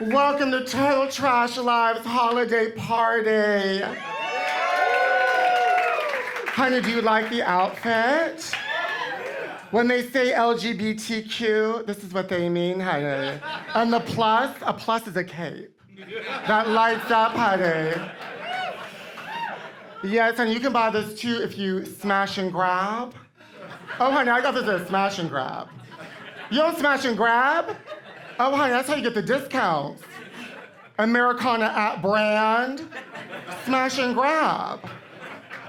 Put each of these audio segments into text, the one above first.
Welcome to Total Trash Live's holiday party. Honey, do you like the outfit? When they say LGBTQ, this is what they mean, honey. And a plus is a cape that lights up, honey. Yes, honey, you can buy this too if you smash and grab. Oh, honey, I got this at a smash and grab. You don't smash and grab? Oh, honey, that's how you get the discounts. Americana at brand, smash and grab.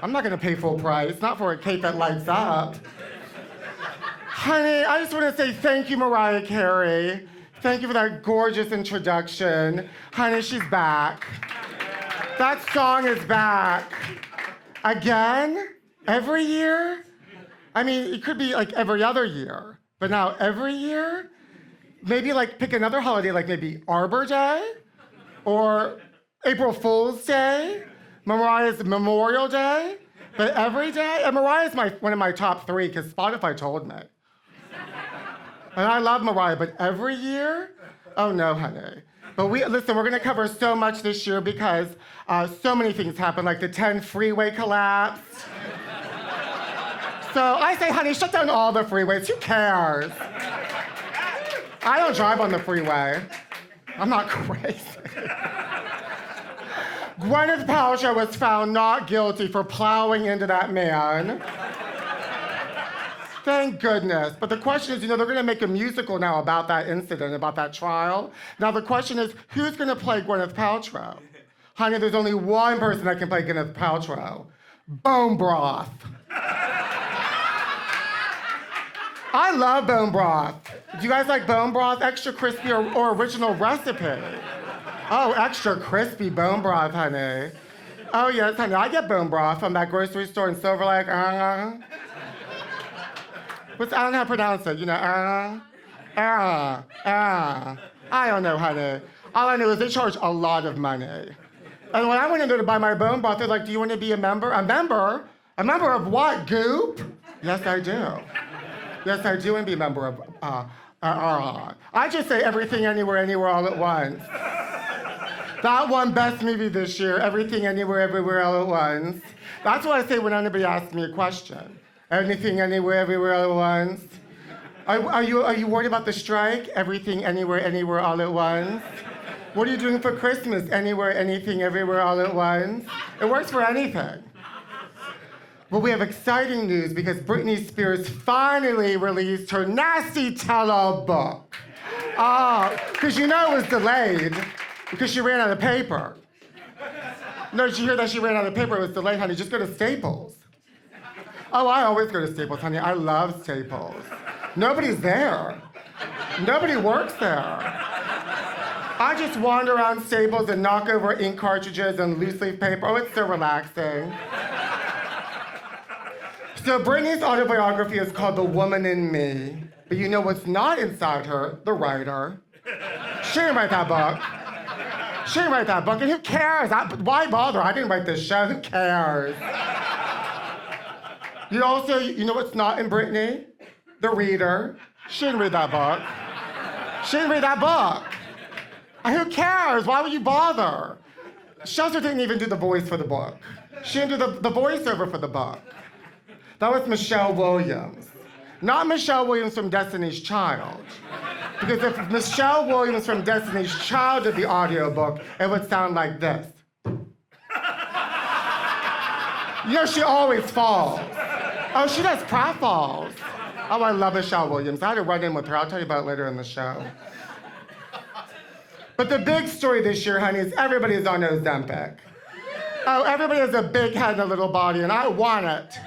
I'm not gonna pay full price, not for a cape that lights up. Honey, I just wanna say thank you, Mariah Carey. Thank you for that gorgeous introduction. Honey, she's back. That song is back. Again? Every year? I mean, it could be like every other year, but now every year? Maybe like pick another holiday, like maybe Arbor Day or April Fool's Day, Mariah's Memorial Day, but every day? And Mariah's one of my top 3 because Spotify told me. And I love Mariah, but every year? Oh no, honey. But listen, we're gonna cover so much this year because so many things happened, like the 10 freeway collapsed. So I say, honey, shut down all the freeways, who cares? I don't drive on the freeway. I'm not crazy. Gwyneth Paltrow was found not guilty for plowing into that man. Thank goodness. But the question is, they're gonna make a musical now about that incident, about that trial. Now the question is, who's gonna play Gwyneth Paltrow? Honey, there's only one person that can play Gwyneth Paltrow. Bone broth. I love bone broth. Do you guys like bone broth? Extra crispy or original recipe? Oh, extra crispy bone broth, honey. Oh yes, honey, I get bone broth from that grocery store in Silver Lake. I don't know how to pronounce it, I don't know, honey. All I know is they charge a lot of money. And when I went in there to buy my bone broth, they're like, do you want to be a member? A member? A member of what, Goop? Yes, I do. Yes, I do want to be a member of, I just say everything, anywhere, all at once. That won best movie this year, Everything, Anywhere, Everywhere, All at Once. That's what I say when anybody asks me a question. Anything, anywhere, everywhere, all at once. Are you worried about the strike? Everything, anywhere, all at once. What are you doing for Christmas? Anywhere, anything, everywhere, all at once. It works for anything. Well, we have exciting news because Britney Spears finally released her Nasty Tell-All book. Because it was delayed because she ran out of paper. No, did you hear that she ran out of paper? It was delayed, honey. Just go to Staples. Oh, I always go to Staples, honey. I love Staples. Nobody's there. Nobody works there. I just wander around Staples and knock over ink cartridges and loose leaf paper. Oh, it's so relaxing. So Britney's autobiography is called The Woman in Me. But you know what's not inside her? The writer. She didn't write that book. She didn't write that book, and who cares? Why bother? I didn't write this show, who cares? You know what's not in Britney? The reader. She didn't read that book. She didn't read that book. And who cares? Why would you bother? Shelter didn't even do the voice for the book. She didn't do the voiceover for the book. That was Michelle Williams. Not Michelle Williams from Destiny's Child. Because if Michelle Williams from Destiny's Child did the audiobook, it would sound like this. She always falls. Oh, she does pratfalls. Oh, I love Michelle Williams. I had to run in with her. I'll tell you about it later in the show. But the big story this year, honey, is everybody is on Ozempic. Oh, everybody has a big head and a little body, and I want it.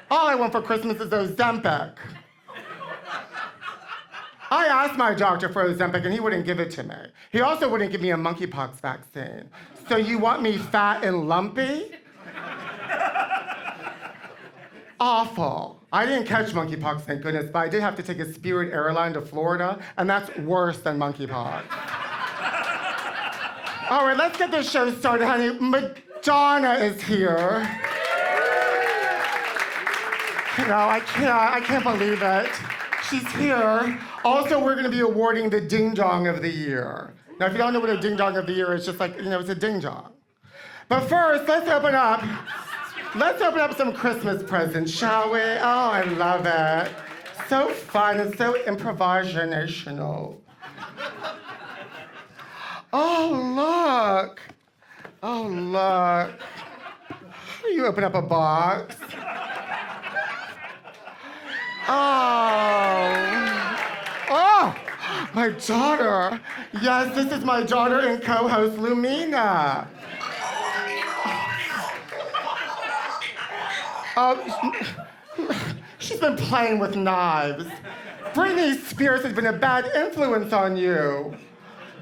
All I want for Christmas is Ozempic. I asked my doctor for Ozempic, and he wouldn't give it to me. He also wouldn't give me a monkeypox vaccine. So you want me fat and lumpy? Awful. I didn't catch monkeypox, thank goodness, but I did have to take a Spirit airline to Florida, and that's worse than monkeypox. All right, let's get this show started, honey. Madonna is here. I can't believe it. She's here. Also, we're gonna be awarding the Ding Dong of the Year. Now, if you don't know what a Ding Dong of the Year is, just like, it's a ding dong. But first, let's open up some Christmas presents, shall we? Oh, I love it. So fun and so improvisational. Oh, look. Oh, look. You open up a box. Oh, my daughter. Yes, this is my daughter and co-host, Lumina. She's been playing with knives. Britney Spears has been a bad influence on you.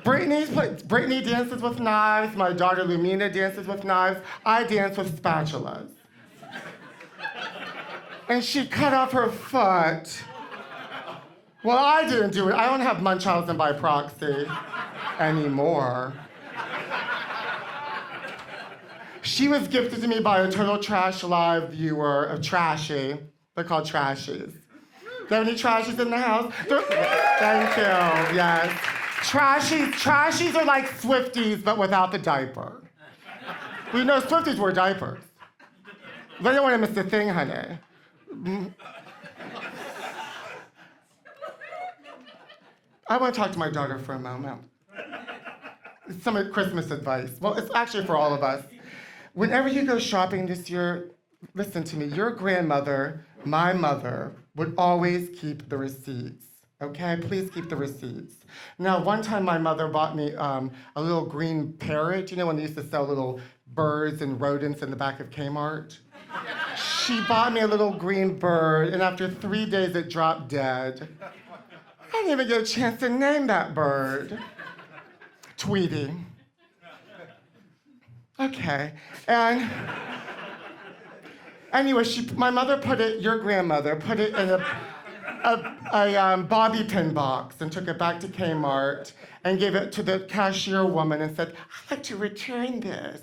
Britney dances with knives. My daughter Lumina dances with knives. I dance with spatulas. And she cut off her foot. Well, I didn't do it. I don't have Munchausen by proxy anymore. She was gifted to me by a Total Trash Live viewer of Trashy. They're called Trashies. Do you have any Trashies in the house? Thank you, yes. Trashies are like Swifties, but without the diaper. We know Swifties wear diapers. They don't want to miss the thing, honey. I want to talk to my daughter for a moment. Some Christmas advice. Well, it's actually for all of us. Whenever you go shopping this year, listen to me, your grandmother, my mother, would always keep the receipts, okay? Please keep the receipts. Now, one time my mother bought me a little green parrot, when they used to sell little birds and rodents in the back of Kmart? She bought me a little green bird, and after 3 days it dropped dead. I didn't even get a chance to name that bird. Tweety. Okay, and anyway, my mother your grandmother put it in a bobby pin box and took it back to Kmart and gave it to the cashier woman and said, "I'd like to return this."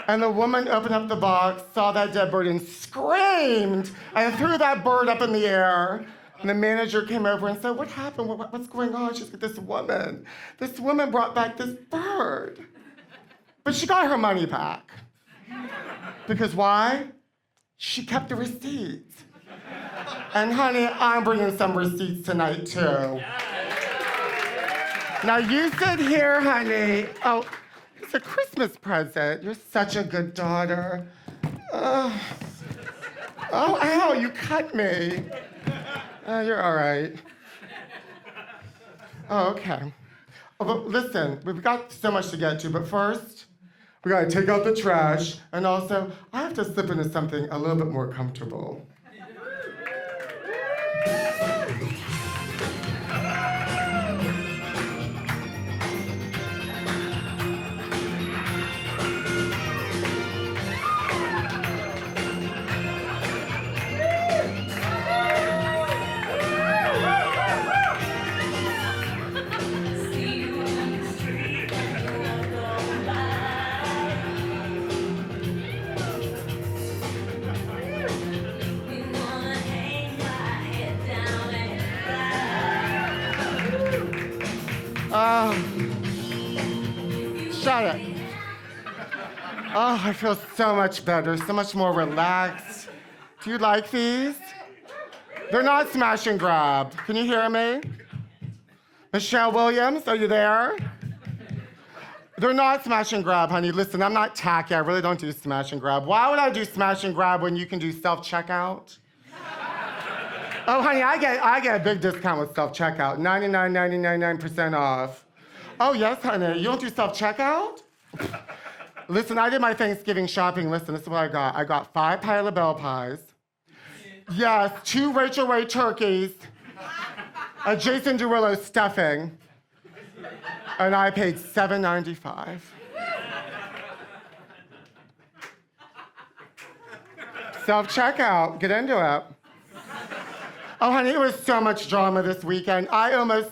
And the woman opened up the box, saw that dead bird, and screamed and threw that bird up in the air. And the manager came over and said, "What happened? What's going on?" She said, This woman brought back this bird. But she got her money back. Because why? She kept the receipts. And honey, I'm bringing some receipts tonight too. Now you sit here, honey. Oh, it's a Christmas present. You're such a good daughter. Oh, ow, you cut me. You're all right. Oh, okay. Oh, but listen, we've got so much to get to, but first, we gotta take out the trash, and also, I have to slip into something a little bit more comfortable. Shut it. Oh, I feel so much better, so much more relaxed. Do you like these? They're not smash and grab. Can you hear me? Michelle Williams, are you there? They're not smash and grab, honey. Listen, I'm not tacky. I really don't do smash and grab. Why would I do smash and grab when you can do self-checkout? Oh, honey, I get a big discount with self-checkout. 99% off. Oh, yes, honey. You don't do self-checkout? Listen, I did my Thanksgiving shopping. Listen, this is what I got. I got 5 Pie LaBelle pies. Yes, 2 Rachel Ray turkeys. A Jason Derulo stuffing. And I paid $7.95. Self-checkout. Get into it. Oh, honey, it was so much drama this weekend. I was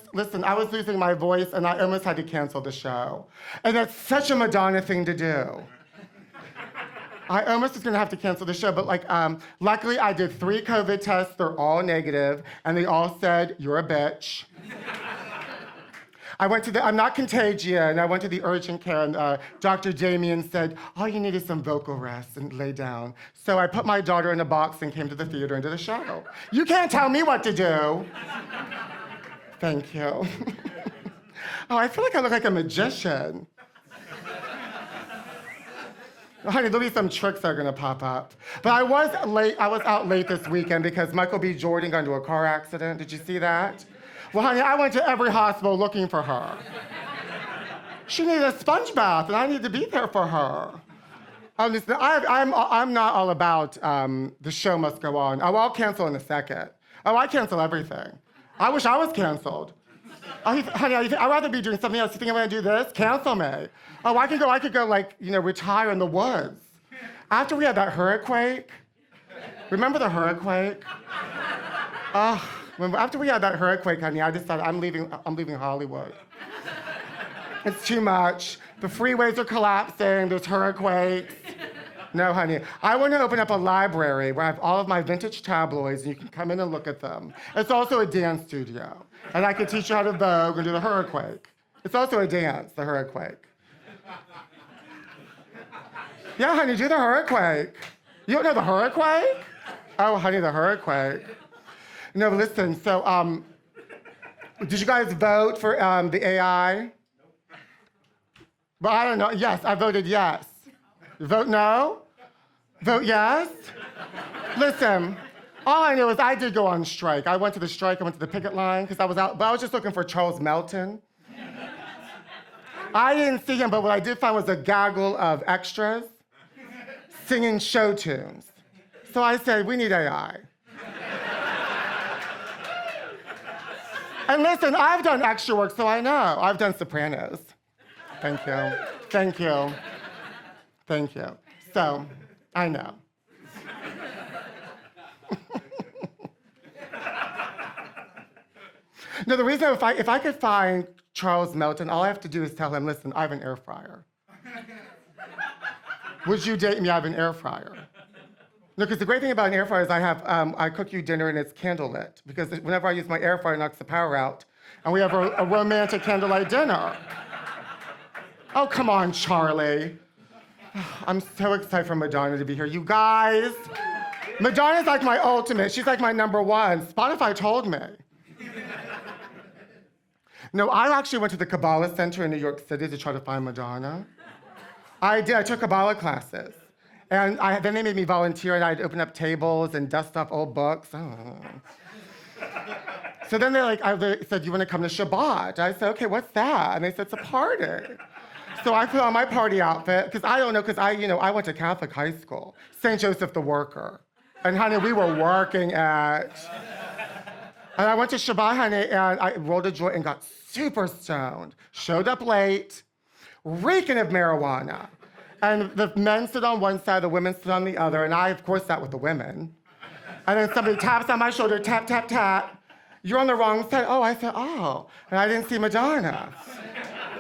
losing my voice, and I almost had to cancel the show. And that's such a Madonna thing to do. I almost was gonna have to cancel the show, but luckily I did 3 COVID tests. They're all negative, and they all said, "You're a bitch." I'm not contagion. I went to the urgent care, and Dr. Damien said, all you need is some vocal rest and lay down. So I put my daughter in a box and came to the theater and did a show. You can't tell me what to do. Thank you. Oh, I feel like I look like a magician. Honey, there'll be some tricks that are gonna pop up. But I was out late this weekend because Michael B. Jordan got into a car accident. Did you see that? Well, honey, I went to every hospital looking for her. She needed a sponge bath, and I need to be there for her. I'm not all about the show must go on. Oh, I'll cancel in a second. Oh, I cancel everything. I wish I was canceled. Oh, honey, I'd rather be doing something else. You think I'm gonna do this? Cancel me. Oh, I could go retire in the woods. After we had that hurricane, remember the hurricane? After we had that hurricane, honey, I decided I'm leaving Hollywood. It's too much. The freeways are collapsing, there's hurricanes. No, honey. I want to open up a library where I have all of my vintage tabloids and you can come in and look at them. It's also a dance studio. And I can teach you how to vogue and do the hurricane. It's also a dance, the hurricane. Yeah, honey, do the hurricane. You don't know the hurricane? Oh, honey, the hurricane. No, but listen, so did you guys vote for the AI? Well, I don't know. Yes, I voted yes. You vote no? Vote yes? Listen, all I know is I did go on strike. I went to the strike, I went to the picket line, because I was out, but I was just looking for Charles Melton. I didn't see him, but what I did find was a gaggle of extras singing show tunes. So I said, we need AI. And listen, I've done extra work, so I know. I've done Sopranos. Thank you. Thank you. Thank you. So, I know. No, the reason, if I could find Charles Melton, all I have to do is tell him, listen, I have an air fryer. Would you date me? I have an air fryer. No, because the great thing about an air fryer is I cook you dinner and it's candlelit. Because whenever I use my air fryer, it knocks the power out. And we have a romantic candlelight dinner. Oh, come on, Charlie. I'm so excited for Madonna to be here. You guys, Madonna's like my ultimate. She's like my #1. Spotify told me. No, I actually went to the Kabbalah Center in New York City to try to find Madonna. I did. I took Kabbalah classes. And then they made me volunteer, and I'd open up tables and dust off old books. So then they said, you want to come to Shabbat? I said, okay, what's that? And they said, it's a party. So I put on my party outfit, because I don't know, because I went to Catholic high school, St. Joseph the Worker. And honey, we were working at. And I went to Shabbat, honey, and I rolled a joint and got super stoned. Showed up late, reeking of marijuana. And the men stood on one side, the women stood on the other, and I, of course, sat with the women. And then somebody taps on my shoulder, tap, tap, tap. You're on the wrong side. Oh, I said, oh. And I didn't see Madonna.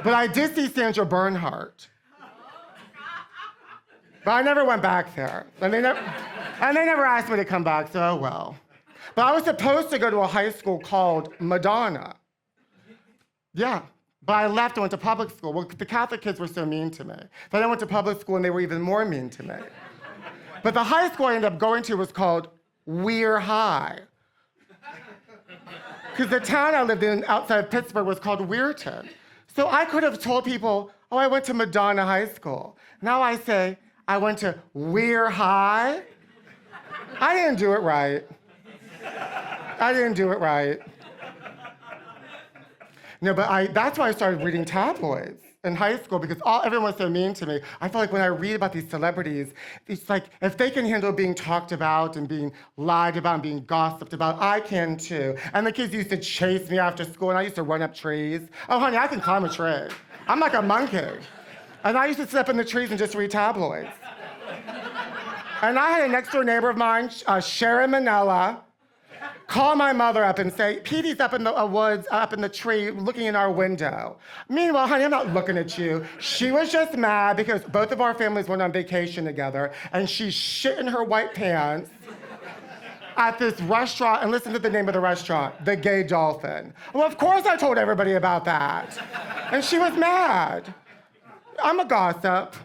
But I did see Sandra Bernhardt. But I never went back there. And they never asked me to come back, so oh well. But I was supposed to go to a high school called Madonna. Yeah. But I left and went to public school. Well, the Catholic kids were so mean to me. Then I went to public school and they were even more mean to me. But the high school I ended up going to was called Weir High. Because the town I lived in outside of Pittsburgh was called Weirton. So I could have told people, oh, I went to Madonna High School. Now I say, I went to Weir High. I didn't do it right. I didn't do it right. No, but that's why I started reading tabloids in high school, because everyone was so mean to me. I feel like when I read about these celebrities, it's like, if they can handle being talked about and being lied about and being gossiped about, I can too. And the kids used to chase me after school, and I used to run up trees. Oh, honey, I can climb a tree. I'm like a monkey. And I used to sit up in the trees and just read tabloids. And I had a next door neighbor of mine, Sharon Manella, call my mother up and say, Petey's up in the woods, up in the tree, looking in our window. Meanwhile, honey, I'm not looking at you. She was just mad because both of our families went on vacation together, and she shit in her white pants at this restaurant, and listen to the name of the restaurant, the Gay Dolphin. Well, of course I told everybody about that. And she was mad. I'm a gossip.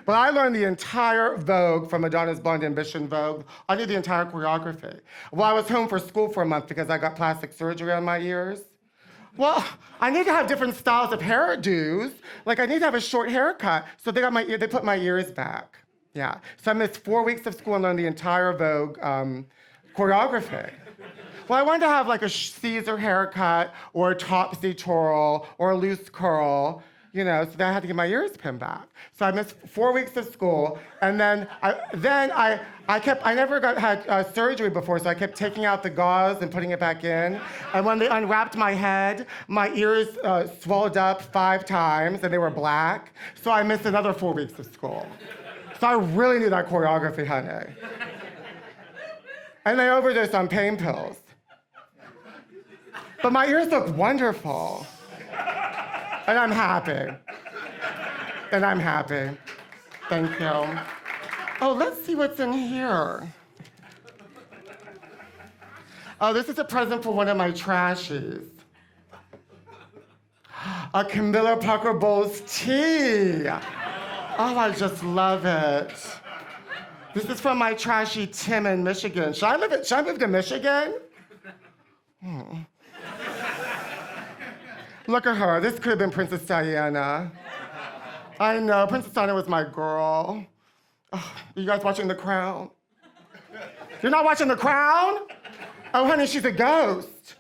But I learned the entire Vogue from Madonna's Blonde Ambition Vogue. I knew the entire choreography. Well, I was home for school for a month because I got plastic surgery on my ears. Well, I need to have different styles of hairdos. Like, I need to have a short haircut. So they put my ears back. Yeah. So I missed 4 weeks of school and learned the entire Vogue choreography. Well, I wanted to have like a Caesar haircut or a topsy twirl or a loose curl, so then I had to get my ears pinned back. So I missed 4 weeks of school, and then I never had surgery before, so I kept taking out the gauze and putting it back in. And when they unwrapped my head, my ears swelled up 5 times, and they were black. So I missed another 4 weeks of school. So I really knew that choreography, honey. And I overdosed on pain pills. But my ears look wonderful. And I'm happy. Thank you. Oh, let's see what's in here. Oh, this is a present for one of my trashies. A Camilla Parker Bowles tea. Oh, I just love it. This is from my trashy Tim in Michigan. Should I move to Michigan? Look at her. This could have been Princess Diana. I know, Princess Diana was my girl. Oh, are you guys watching The Crown? You're not watching The Crown? Oh, honey, she's a ghost.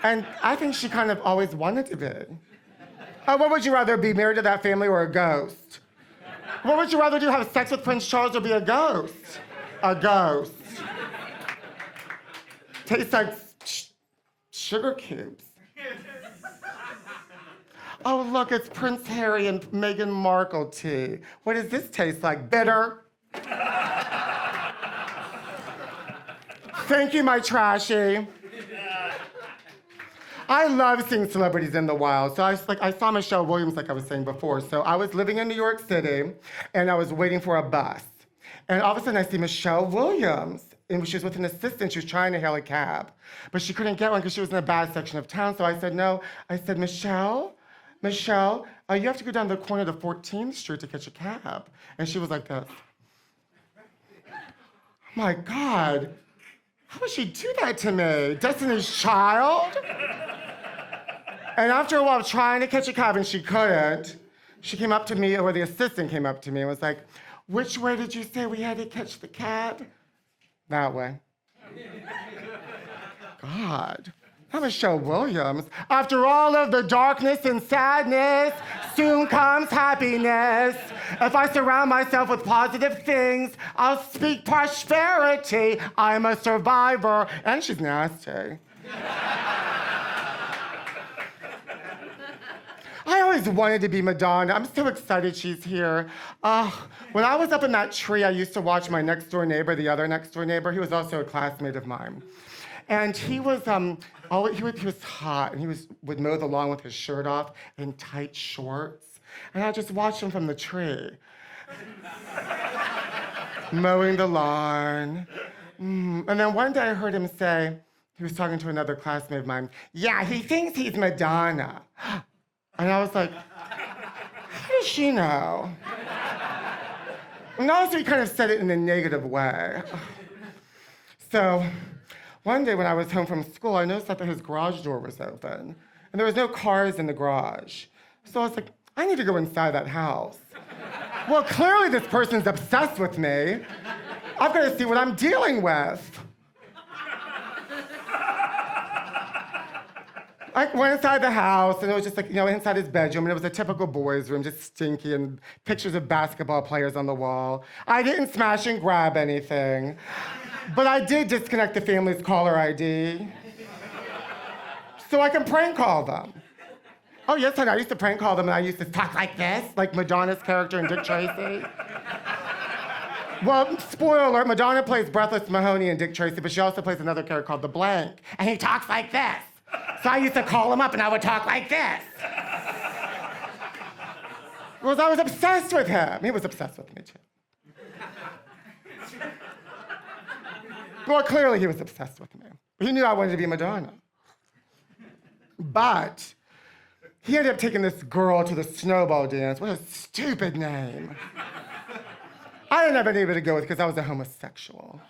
And I think she kind of always wanted to be. Oh, what would you rather be, married to that family or a ghost? What would you rather do, have sex with Prince Charles or be a ghost? A ghost. Tastes like sugar cubes. Oh, look, it's Prince Harry and Meghan Markle tea. What does this taste like? Bitter? Thank you, my trashy. I love seeing celebrities in the wild. So I saw Michelle Williams, like I was saying before. So I was living in New York City, and I was waiting for a bus. And all of a sudden, I see Michelle Williams. And she was with an assistant. She was trying to hail a cab. But she couldn't get one because she was in a bad section of town. So I said, no. I said, Michelle, you have to go down the corner to 14th Street to catch a cab. And she was like this. Oh my God. How would she do that to me? Destiny's Child? And after a while, trying to catch a cab, and she couldn't, she came up to me, or the assistant came up to me and was like, which way did you say we had to catch the cab? That way. God, that was Michelle Williams. After all of the darkness and sadness, soon comes happiness. If I surround myself with positive things, I'll speak prosperity. I'm a survivor. And she's nasty. I always wanted to be Madonna. I'm so excited she's here. When I was up in that tree, I used to watch my next door neighbor, the other next door neighbor. He was also a classmate of mine. And he was hot, and he would mow the lawn with his shirt off in tight shorts. And I just watched him from the tree. Mowing the lawn. And then one day I heard him say, he was talking to another classmate of mine, yeah, he thinks he's Madonna. And I was like, how does she know? And also he kind of said it in a negative way. So one day when I was home from school, I noticed that his garage door was open. And there was no cars in the garage. So I was like, I need to go inside that house. Well, clearly this person's obsessed with me. I've got to see what I'm dealing with. I went inside the house, and it was just like, inside his bedroom, and it was a typical boys' room, just stinky, and pictures of basketball players on the wall. I didn't smash and grab anything, but I did disconnect the family's caller ID so I can prank call them. Oh, yes, honey, I used to prank call them and I used to talk like this, like Madonna's character in Dick Tracy. Well, spoiler alert, Madonna plays Breathless Mahoney in Dick Tracy, but she also plays another character called The Blank, and he talks like this. So I used to call him up and I would talk like this. Because I was obsessed with him. He was obsessed with me, too. Well, clearly he was obsessed with me. He knew I wanted to be Madonna. But he ended up taking this girl to the snowball dance. What a stupid name. I didn't have anybody to go with because I was a homosexual.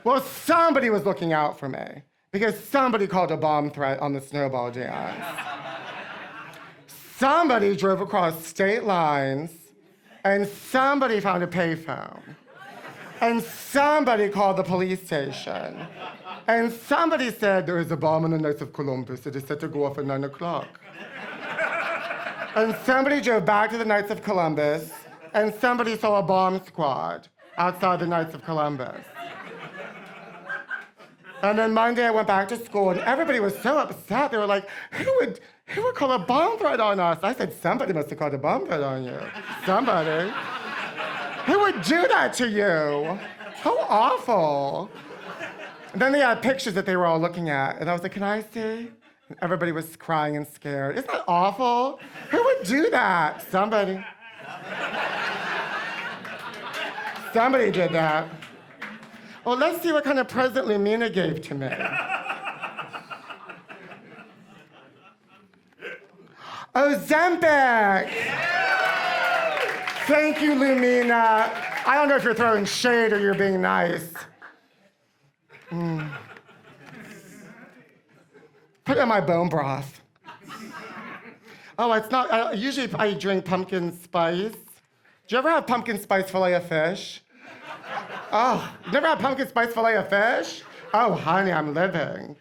Well, somebody was looking out for me because somebody called a bomb threat on the snowball dance. Somebody drove across state lines, and somebody found a payphone. And somebody called the police station. And somebody said, there is a bomb on the Knights of Columbus. It is set to go off at 9 o'clock. And somebody drove back to the Knights of Columbus, and somebody saw a bomb squad outside the Knights of Columbus. And then Monday I went back to school, and everybody was so upset. They were like, who would call a bomb threat on us? I said, somebody must have called a bomb threat on you. Somebody. Who would do that to you? How awful. And then they had pictures that they were all looking at, and I was like, can I see? And everybody was crying and scared. Isn't that awful? Who would do that? Somebody. Somebody did that. Well, let's see what kind of present Lumina gave to me. Ozempic! Thank you, Lumina. I don't know if you're throwing shade or you're being nice. Put it in my bone broth. Oh, it's not, usually I drink pumpkin spice. Do you ever have pumpkin spice filet of fish? Oh, you never had pumpkin spice filet of fish? Oh, honey, I'm living.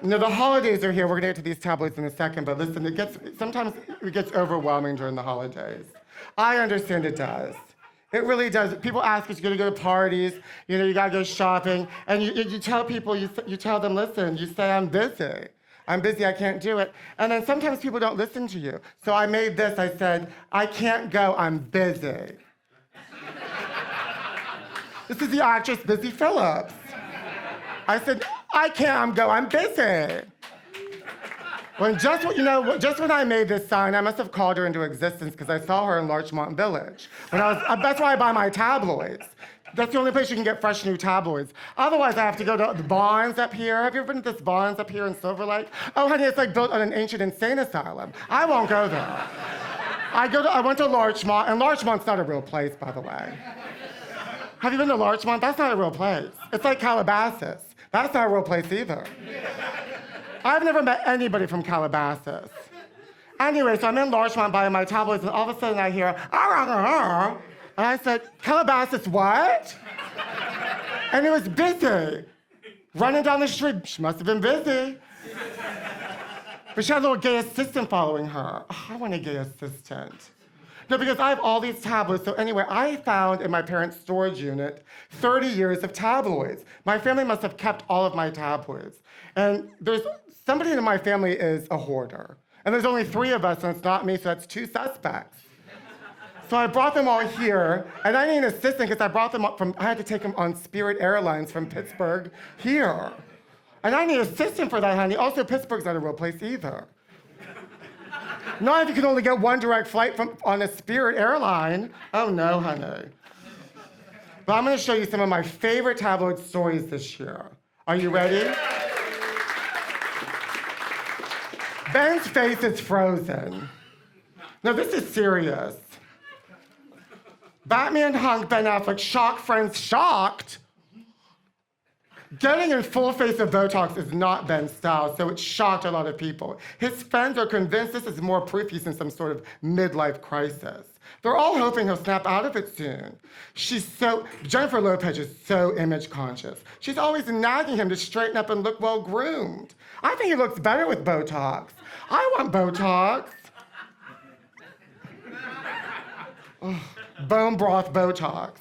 You know, the holidays are here. We're gonna get to these tabloids in a second, but listen, sometimes it gets overwhelming during the holidays. I understand it does. It really does. People ask us, you're gonna go to parties, you know, you gotta go shopping, and you tell people, you tell them, listen, you say, I'm busy, I can't do it. And then sometimes people don't listen to you. So I made this, I said, I can't go, I'm busy. This is the actress Busy Phillips. I said, I can't go, I'm busy. When just when I made this sign, I must have called her into existence because I saw her in Larchmont Village. That's why I buy my tabloids. That's the only place you can get fresh new tabloids. Otherwise, I have to go to the Barnes up here. Have you ever been to this Barnes up here in Silver Lake? Oh, honey, it's like built on an ancient insane asylum. I won't go there. I went to Larchmont, and Larchmont's not a real place, by the way. Have you been to Larchmont? That's not a real place. It's like Calabasas. That's not a real place either. I've never met anybody from Calabasas. Anyway, so I'm in Larchmont buying my tabloids, and all of a sudden I hear, and I said, Calabasas what? And it was busy. Running down the street, she must have been busy. But she had a little gay assistant following her. Oh, I want a gay assistant. No, because I have all these tabloids. So anyway, I found in my parents' storage unit 30 years of tabloids. My family must have kept all of my tabloids. And somebody in my family is a hoarder. And there's only 3 of us, and it's not me, so that's 2 suspects. So I brought them all here, and I need an assistant because I brought them up I had to take them on Spirit Airlines from Pittsburgh here. And I need an assistant for that, honey. Also, Pittsburgh's not a real place either. Not if you can only get one direct flight on a Spirit airline. Oh no, honey. But I'm gonna show you some of my favorite tabloid stories this year. Are you ready? Ben's face is frozen. Now this is serious. Batman hunk Ben Affleck, shock friends shocked. Getting in full face of Botox is not Ben's style, so it shocked a lot of people. His friends are convinced this is more proof he's in some sort of midlife crisis. They're all hoping he'll snap out of it soon. Jennifer Lopez is so image conscious. She's always nagging him to straighten up and look well groomed. I think he looks better with Botox. I want Botox. Bone broth Botox.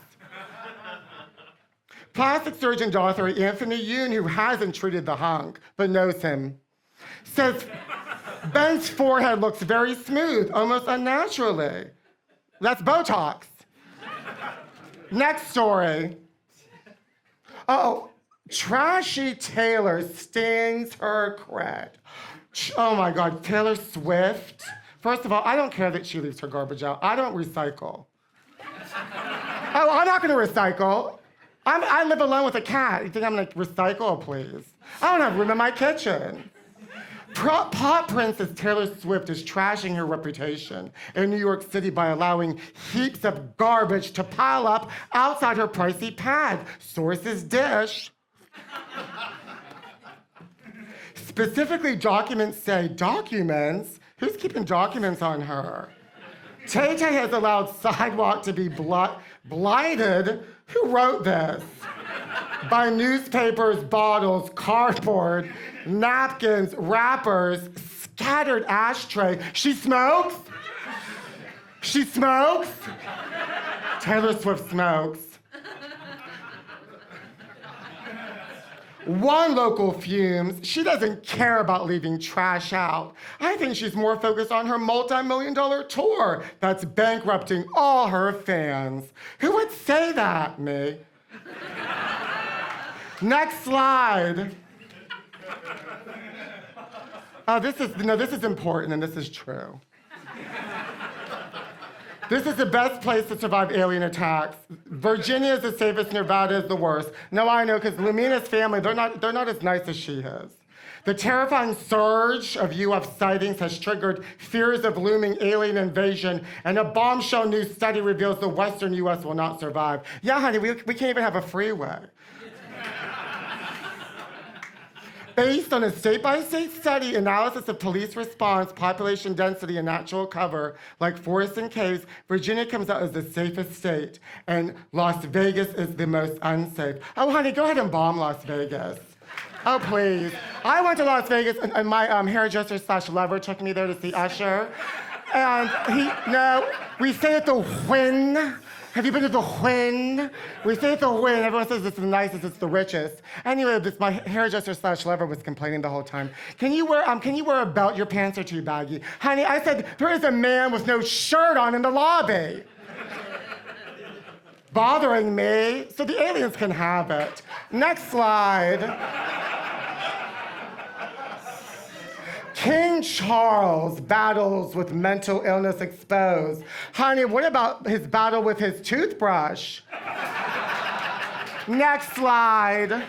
Plastic surgeon Dr. Anthony Yoon, who hasn't treated the hunk, but knows him. Says, Ben's forehead looks very smooth, almost unnaturally. That's Botox. Next story. Oh, Trashy Taylor stings her cred. Oh my God, Taylor Swift. First of all, I don't care that she leaves her garbage out. I don't recycle. Oh, I'm not gonna recycle. I live alone with a cat. You think I'm gonna recycle, please? I don't have room in my kitchen. Pop princess Taylor Swift is trashing her reputation in New York City by allowing heaps of garbage to pile up outside her pricey pad. Sources dish. Specifically, documents say, documents? Who's keeping documents on her? Tay-Tay has allowed sidewalk to be blighted. Who wrote this? By newspapers, bottles, cardboard, napkins, wrappers, scattered ashtray. She smokes? She smokes? Taylor Swift smokes. One local fumes. She doesn't care about leaving trash out. I think she's more focused on her multi-million-dollar tour that's bankrupting all her fans. Who would say that, me? Next slide. Oh, this is important and this is true. This is the best place to survive alien attacks. Virginia is the safest, Nevada is the worst. No, I know, because Lumina's family, they're not as nice as she is. The terrifying surge of UF sightings has triggered fears of looming alien invasion, and a bombshell new study reveals the western US will not survive. Yeah, honey, we can't even have a freeway. Based on a state-by-state study analysis of police response, population density, and natural cover, like forests and caves, Virginia comes out as the safest state, and Las Vegas is the most unsafe. Oh, honey, go ahead and bomb Las Vegas. Oh, please. I went to Las Vegas, and my hairdresser/lover took me there to see Usher. And we stayed at the Wynn. Have you been to the Wynn? We stayed at the Wynn. Everyone says it's the nicest, it's the richest. Anyway, my hairdresser/lover was complaining the whole time. Can you wear a belt? Your pants are too baggy. Honey, I said, there is a man with no shirt on in the lobby. Bothering me, so the aliens can have it. Next slide. King Charles battles with mental illness exposed. Honey, what about his battle with his toothbrush? Next slide.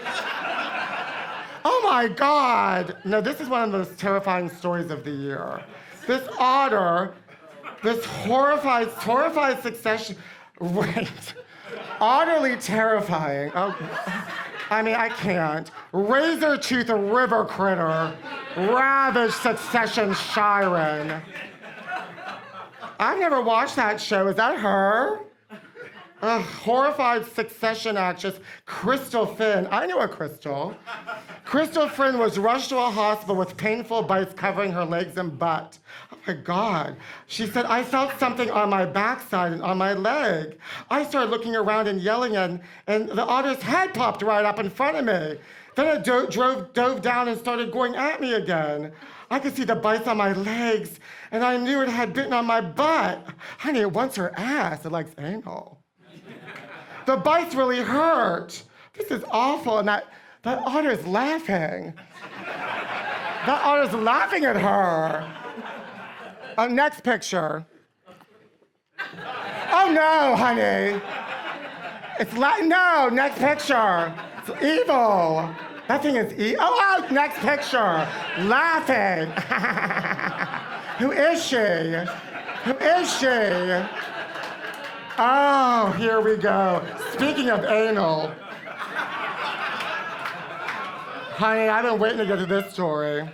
Oh my God. No, this is one of the most terrifying stories of the year. This otter, this horrified succession, wait, utterly terrifying. Oh, I mean, I can't. Razor tooth river critter, ravaged Succession Shiren. I've never watched that show. Is that her? Horrified Succession actress Crystal Finn. I know a Crystal. Crystal Finn was rushed to a hospital with painful bites covering her legs and butt. Oh my God. She said, I felt something on my backside and on my leg. I started looking around and yelling, and the otter's head popped right up in front of me. Then it dove down and started going at me again. I could see the bites on my legs, and I knew it had bitten on my butt. Honey, it wants her ass. It likes anal. The bites really hurt. This is awful, and that otter's laughing. That otter's laughing at her. Next picture. Oh no, honey. No, next picture. It's evil. That thing is evil. Oh, next picture. Laughing. Who is she? Who is she? Oh, here we go. Speaking of anal. Honey, I've been waiting to get to this story.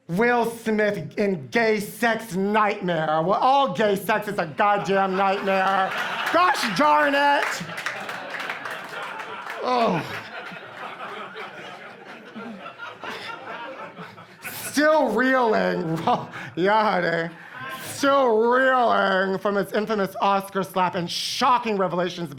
Will Smith in gay sex nightmare. Well, all gay sex is a goddamn nightmare. Gosh darn it. Oh. Still reeling. Yeah, honey. still reeling from his infamous Oscar slap and shocking revelations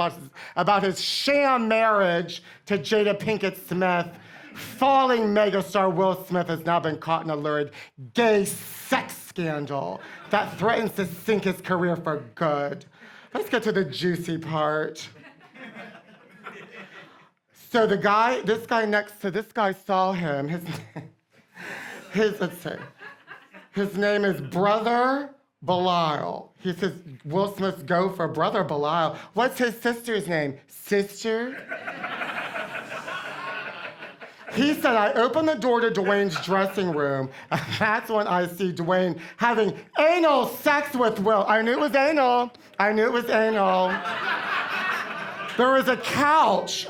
about his sham marriage to Jada Pinkett Smith, falling megastar Will Smith has now been caught in a lurid gay sex scandal that threatens to sink his career for good. Let's get to the juicy part. So this guy next to this guy saw him. His name is Brother Belial. He says, Will Smith's go for Brother Belial. What's his sister's name? Sister? He said, I opened the door to Dwayne's dressing room, and that's when I see Dwayne having anal sex with Will. I knew it was anal. There was a couch,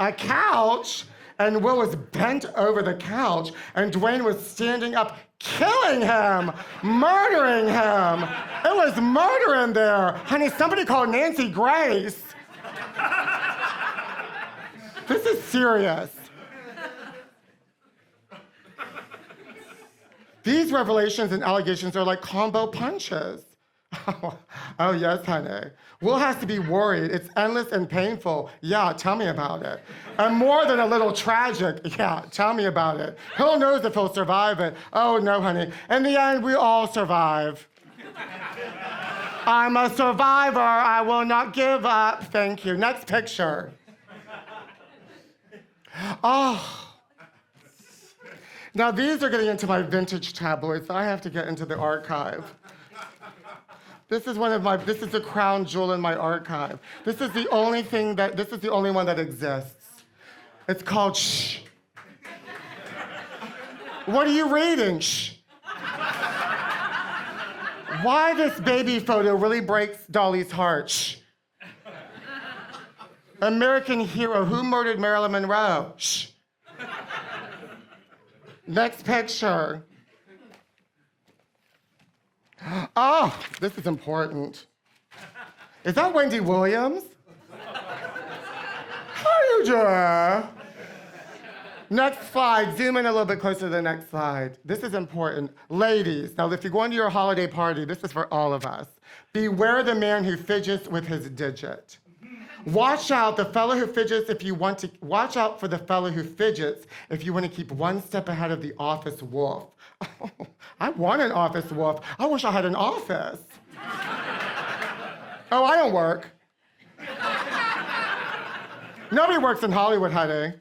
and Will was bent over the couch, and Dwayne was standing up, killing him, murdering him. It was murder in there. Honey, somebody called Nancy Grace. This is serious. These revelations and allegations are like combo punches. Oh, yes, honey. Will has to be worried. It's endless and painful. Yeah, tell me about it. And more than a little tragic. Yeah, tell me about it. Who knows if he'll survive it? Oh, no, honey. In the end, we all survive. I'm a survivor. I will not give up. Thank you. Next picture. Oh. Now, these are getting into my vintage tabloids, so I have to get into the archive. This is the crown jewel in my archive. This is the only one that exists. It's called Shh. What are you reading? Shh. Why this baby photo really breaks Dolly's heart? Shh. American hero, who murdered Marilyn Monroe? Shh. Next picture. Oh, this is important. Is that Wendy Williams? How you doing? Next slide. Zoom in a little bit closer to the next slide. This is important. Ladies, now if you're going to your holiday party, this is for all of us. Beware the man who fidgets with his digit. Watch out for the fellow who fidgets if you want to keep one step ahead of the office wolf. Oh, I want an office wolf. I wish I had an office. Oh, I don't work. Nobody works in Hollywood, honey.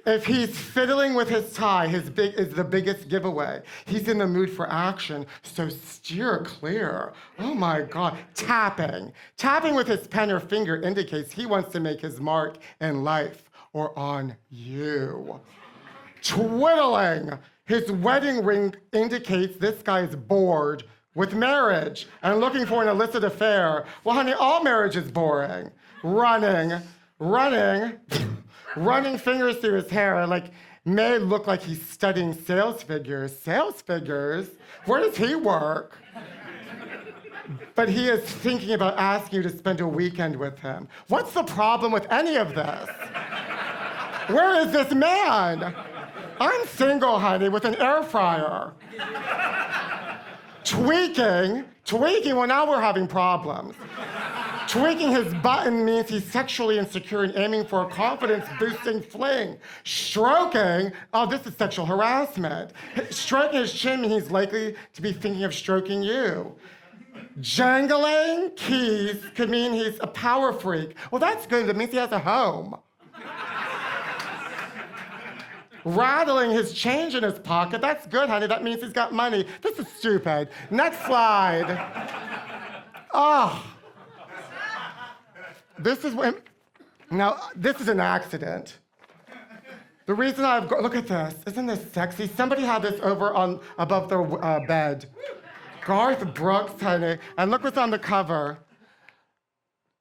If he's fiddling with his tie, is the biggest giveaway. He's in the mood for action, so steer clear. Oh my God, tapping. Tapping with his pen or finger indicates he wants to make his mark in life or on you. Twiddling. His wedding ring indicates this guy is bored with marriage and looking for an illicit affair. Well, honey, all marriage is boring. Running fingers through his hair, may look like he's studying sales figures. Sales figures? Where does he work? But he is thinking about asking you to spend a weekend with him. What's the problem with any of this? Where is this man? I'm single, honey, with an air fryer. Tweaking, well, now we're having problems. Tweaking his button means he's sexually insecure and aiming for a confidence-boosting fling. Stroking, oh, this is sexual harassment. Stroking his chin means he's likely to be thinking of stroking you. Jangling keys could mean he's a power freak. Well, that's good. That means he has a home. Rattling his change in his pocket, that's good, honey. That means he's got money. This is stupid. Next slide. Oh. This is an accident. The reason look at this. Isn't this sexy? Somebody had this over above their bed. Garth Brooks, honey. And look what's on the cover.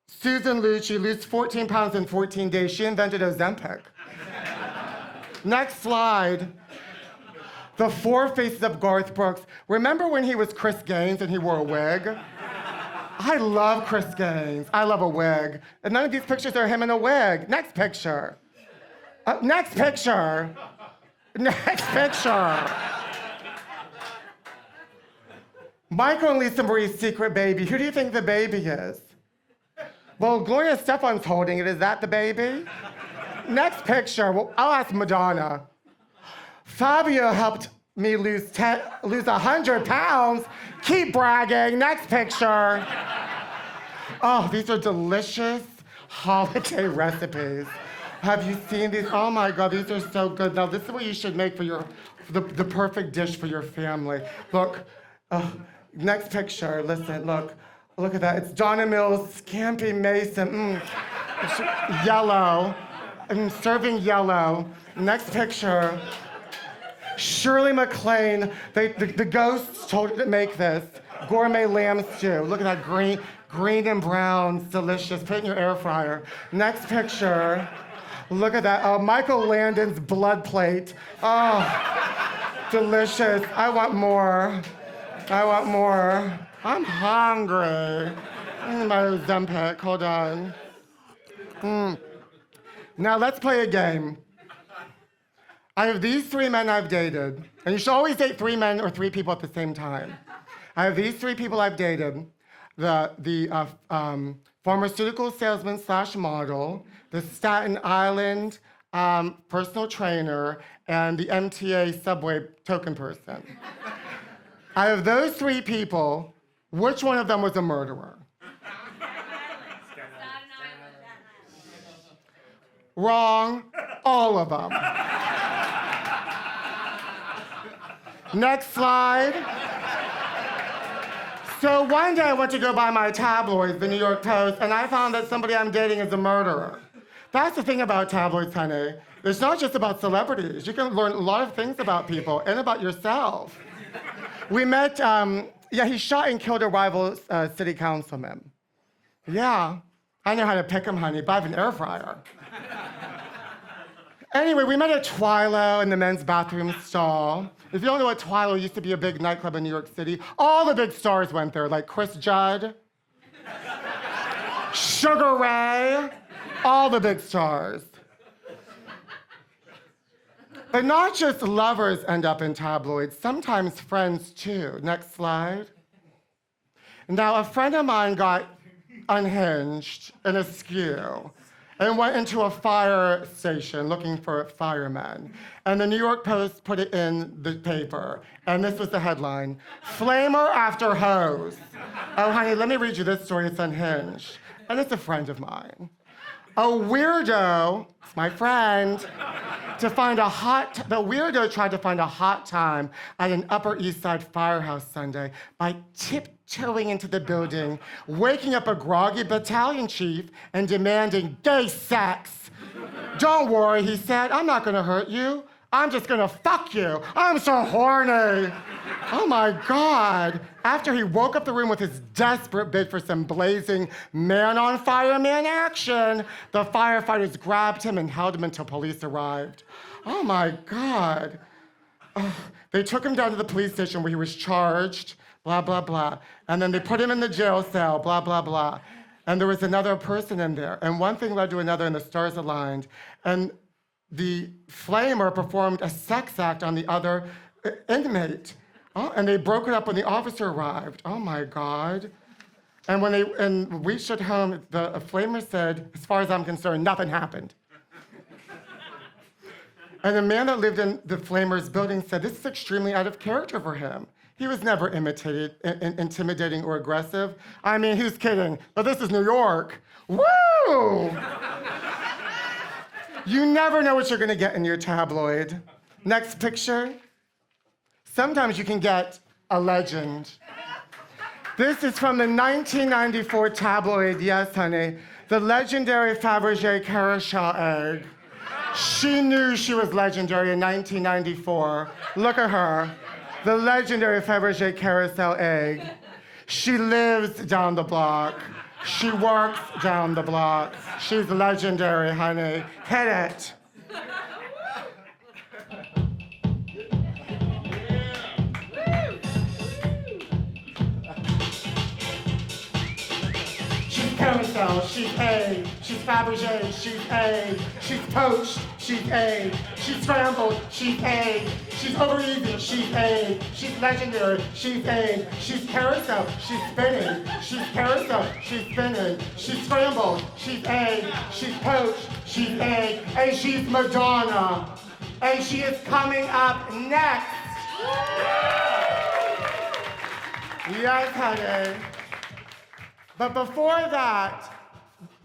Susan Lucci lose 14 pounds in 14 days. She invented Ozempic. Next slide. The four faces of Garth Brooks. Remember when he was Chris Gaines and he wore a wig? I love Chris Gaines. I love a wig. And none of these pictures are him in a wig. Next picture. Next picture. Next picture. Michael and Lisa Marie's secret baby. Who do you think the baby is? Well, Gloria Stefan's holding it. Is that the baby? Next picture. Well, I'll ask Madonna. Fabio helped me lose 100 pounds. Keep bragging. Next picture. Oh, these are delicious holiday recipes. Have you seen these? Oh my God, these are so good. Now this is what you should make for the perfect dish for your family. Look, next picture, listen, look at that. It's Donna Mills, Scampi Mason, yellow, serving yellow. Next picture, Shirley MacLaine, the ghosts told her to make this. Gourmet lamb stew. Look at that green and brown, it's delicious. Put it in your air fryer. Next picture. Look at that. Michael Landon's blood plate. Oh, delicious. I want more. I'm hungry. My Ozempic. Hold on. Now let's play a game. I have these 3 men I've dated, and you should always date 3 men or 3 people at the same time. I have these 3 people I've dated. The pharmaceutical salesman / model, the Staten Island personal trainer, and the MTA subway token person. Out of those 3 people, which one of them was a murderer? Wrong, all of them. Next slide. So one day I went to go buy my tabloids, the New York Post, and I found that somebody I'm dating is a murderer. That's the thing about tabloids, honey. It's not just about celebrities. You can learn a lot of things about people and about yourself. We met, he shot and killed a rival city councilman. Yeah, I know how to pick him, honey, but I have an air fryer. Anyway, we met at Twilo in the men's bathroom stall. If you don't know what Twilo used to be, a big nightclub in New York City, all the big stars went there, like Chris Judd, Sugar Ray, all the big stars. But not just lovers end up in tabloids, sometimes friends too. Next slide. Now, a friend of mine got unhinged and askew and went into a fire station looking for firemen. And the New York Post put it in the paper. And this was the headline, "Flamer after hose." Oh, honey, let me read you this story. It's unhinged. And it's a friend of mine. A weirdo, my friend, the weirdo tried to find a hot time at an Upper East Side firehouse Sunday by tiptoeing into the building, waking up a groggy battalion chief and demanding gay sex. "Don't worry," he said, "I'm not gonna hurt you. I'm just gonna fuck you. I'm so horny." Oh my God. After he woke up the room with his desperate bid for some blazing man-on-fireman action, the firefighters grabbed him and held him until police arrived. Oh my God. They took him down to the police station where he was charged, blah, blah, blah. And then they put him in the jail cell, blah, blah, blah. And there was another person in there. And one thing led to another and the stars aligned. And the flamer performed a sex act on the other inmate. Oh, and they broke it up when the officer arrived. Oh my God. And when we showed home, the flamer said, "As far as I'm concerned, nothing happened." And the man that lived in the flamer's building said, "This is extremely out of character for him. He was never intimidating or aggressive. I mean, who's kidding? But this is New York. Woo!" You never know what you're gonna get in your tabloid. Next picture. Sometimes you can get a legend. This is from the 1994 tabloid, yes, honey, the legendary Fabergé Carousel egg. She knew she was legendary in 1994. Look at her, the legendary Fabergé Carousel egg. She lives down the block. She works down the block. She's legendary, honey. Hit it. She's coming carousel, she's A. She's Fabergé, she's A. She's poached, she's A. She's scrambled, she's A. She's over easy, she's A. She's legendary, she's A. She's carousel, she's spinning. She's carousel, she's spinning. She's scrambled, she's A. She's poached, she's A. And she's Madonna. And she is coming up next. Yes, honey. But before that,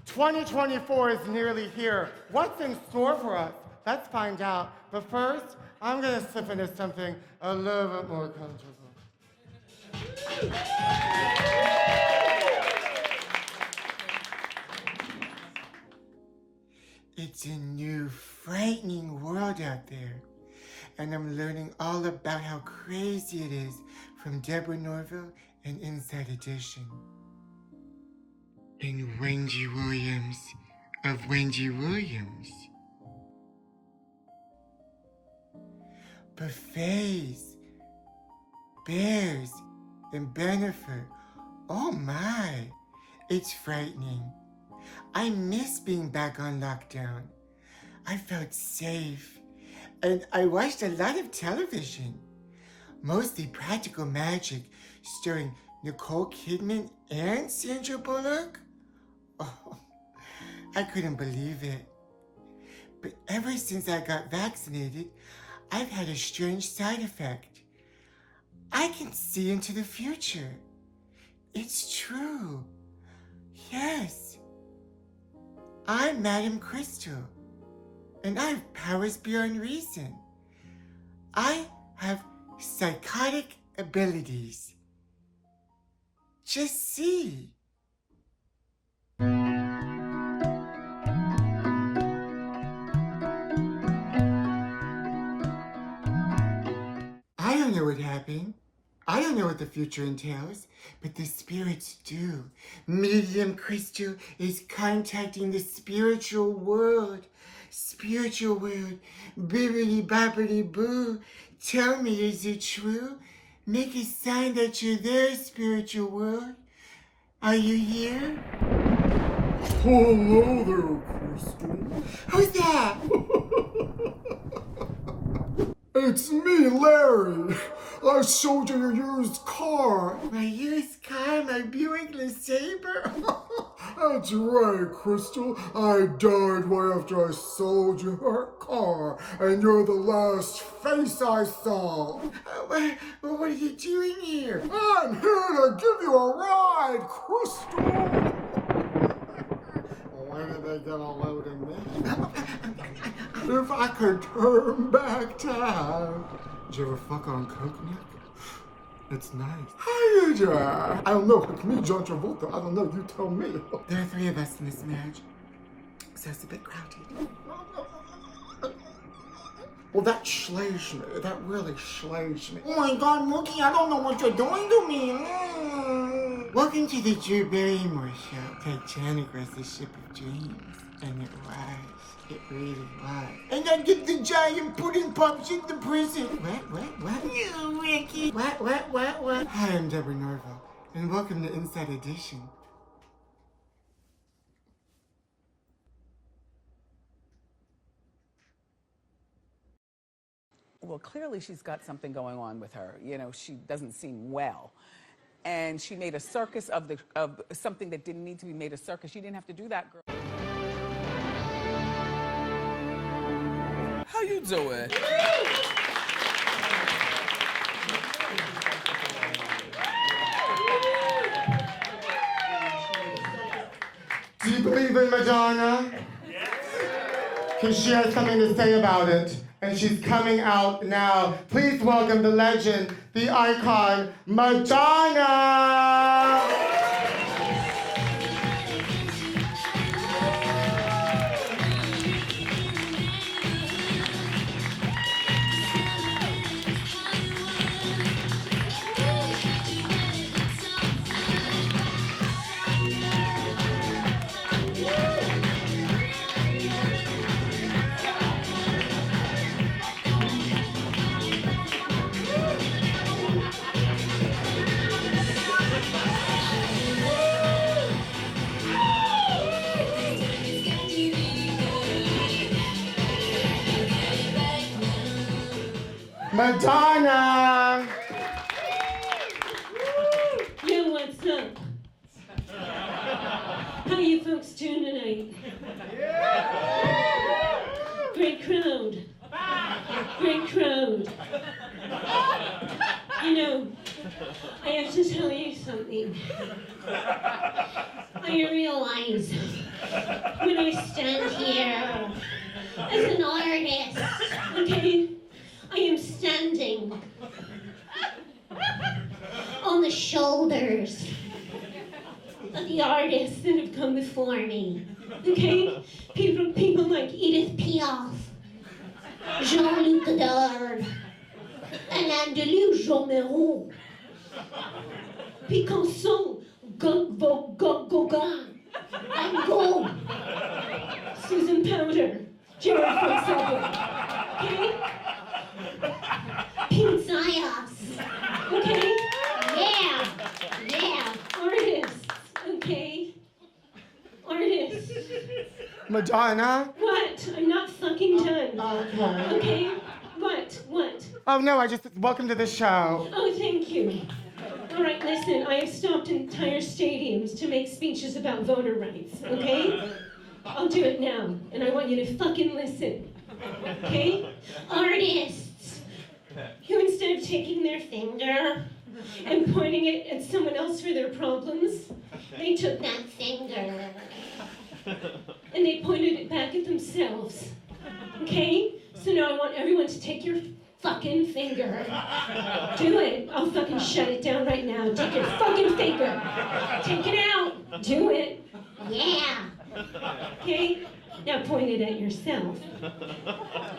2024 is nearly here. What's in store for us? Let's find out. But first, I'm gonna slip into something a little bit more comfortable. It's a new, frightening world out there. And I'm learning all about how crazy it is from Deborah Norville and Inside Edition. And Wendy Williams of Wendy Williams. Buffets, bears, and benefit. Oh my, it's frightening. I miss being back on lockdown. I felt safe, and I watched a lot of television, mostly practical magic, starring Nicole Kidman and Sandra Bullock. Oh, I couldn't believe it. But ever since I got vaccinated, I've had a strange side effect. I can see into the future. It's true. Yes. I'm Madame Crystal, and I have powers beyond reason. I have psychotic abilities. Just see. I don't know what happened. I don't know what the future entails, but the spirits do. Medium Crystal is contacting the spiritual world. Spiritual world, bibbidi boppity boo. Tell me, is it true? Make a sign that you're there, spiritual world. Are you here? Hello there, Crystal. Who's that? It's me, Larry. I sold you your used car. My used car, my Buick LeSabre? That's right, Crystal. I died right after I sold you her car, and you're the last face I saw. What are you doing here? I'm here to give you a ride, Crystal. Why did they get a load of me? If I could turn back time. Did you ever fuck on coke, Nick? It's nice. How you doing? I don't know. It's me, John Travolta. I don't know. You tell me. There are 3 of us in this marriage, so it's a bit crowded. Well, that slays me. That really slays me. Oh my God, Mookie, I don't know what you're doing to me. Welcome to the Drew Barrymore Show. Titanic was the ship of dreams, and it was. It really was. And I get the giant pudding pops in the prison. What? You, Ricky. What? Hi, I'm Deborah Norville, and welcome to Inside Edition. Well, clearly she's got something going on with her. You know, she doesn't seem well. And she made a circus of something that didn't need to be made a circus. She didn't have to do that, girl. How you doing? Do you believe in Madonna? Yes. Because she has something to say about it. And she's coming out now. Please welcome the legend, the icon, Madonna! Madonna! Yo, what's up? How you folks doing tonight? Great crowd. Great crowd. You know, I have to tell you something. I realize when I stand here as an artist, okay, I am standing on the shoulders of the artists that have come before me, okay? People like Edith Piaf, Jean-Luc Godard, Alain Deleuze-Romero, Picasso, Gauguin, Van Gogh, Susan Powder, Gerard Fonseca, okay? Pete Zayas, okay? Yeah, artists, okay? Artists. Madonna? What? I'm not fucking done. Okay. Okay? What? Oh no, welcome to the show. Oh, thank you. All right, listen, I have stopped entire stadiums to make speeches about voter rights, okay? I'll do it now, and I want you to fucking listen, okay? Artists who instead of taking their finger and pointing it at someone else for their problems, they took that finger and they pointed it back at themselves, okay? So now I want everyone to take your fucking finger. Do it. I'll fucking shut it down right now. Take your fucking finger. Take it out. Do it. Yeah. Okay? Now point it at yourself.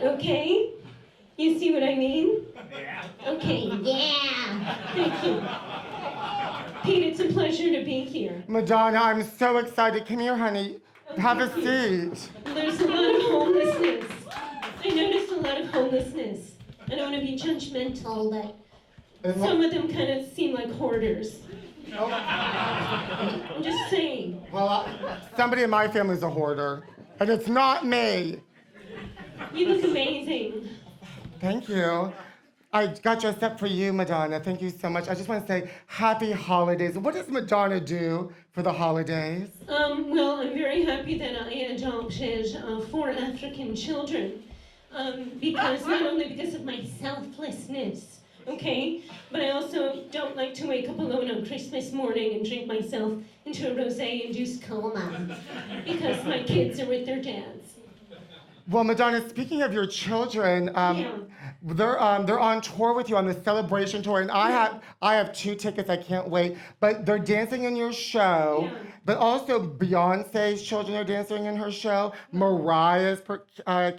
Okay? You see what I mean? Okay, yeah. Thank you. Pete, it's a pleasure to be here. Madonna, I'm so excited. Come here, honey. Have a seat. There's a lot of homelessness. I noticed a lot of homelessness. I don't want to be judgmental, but some of them kind of seem like hoarders. I'm just saying. Well, somebody in my family is a hoarder, and it's not me. You look amazing. Thank you. I got dressed up for you, Madonna. Thank you so much. I just want to say happy holidays. What does Madonna do for the holidays? Well, I'm very happy that I adopted 4 African children. Because not only because of my selflessness, okay, but I also don't like to wake up alone on Christmas morning and drink myself into a rosé-induced coma because my kids are with their dads. Well, Madonna, speaking of your children, they're on tour with you on the celebration tour, and I have 2 tickets. I can't wait. But they're dancing in your show. Yeah. But also Beyonce's children are dancing in her show. Mariah's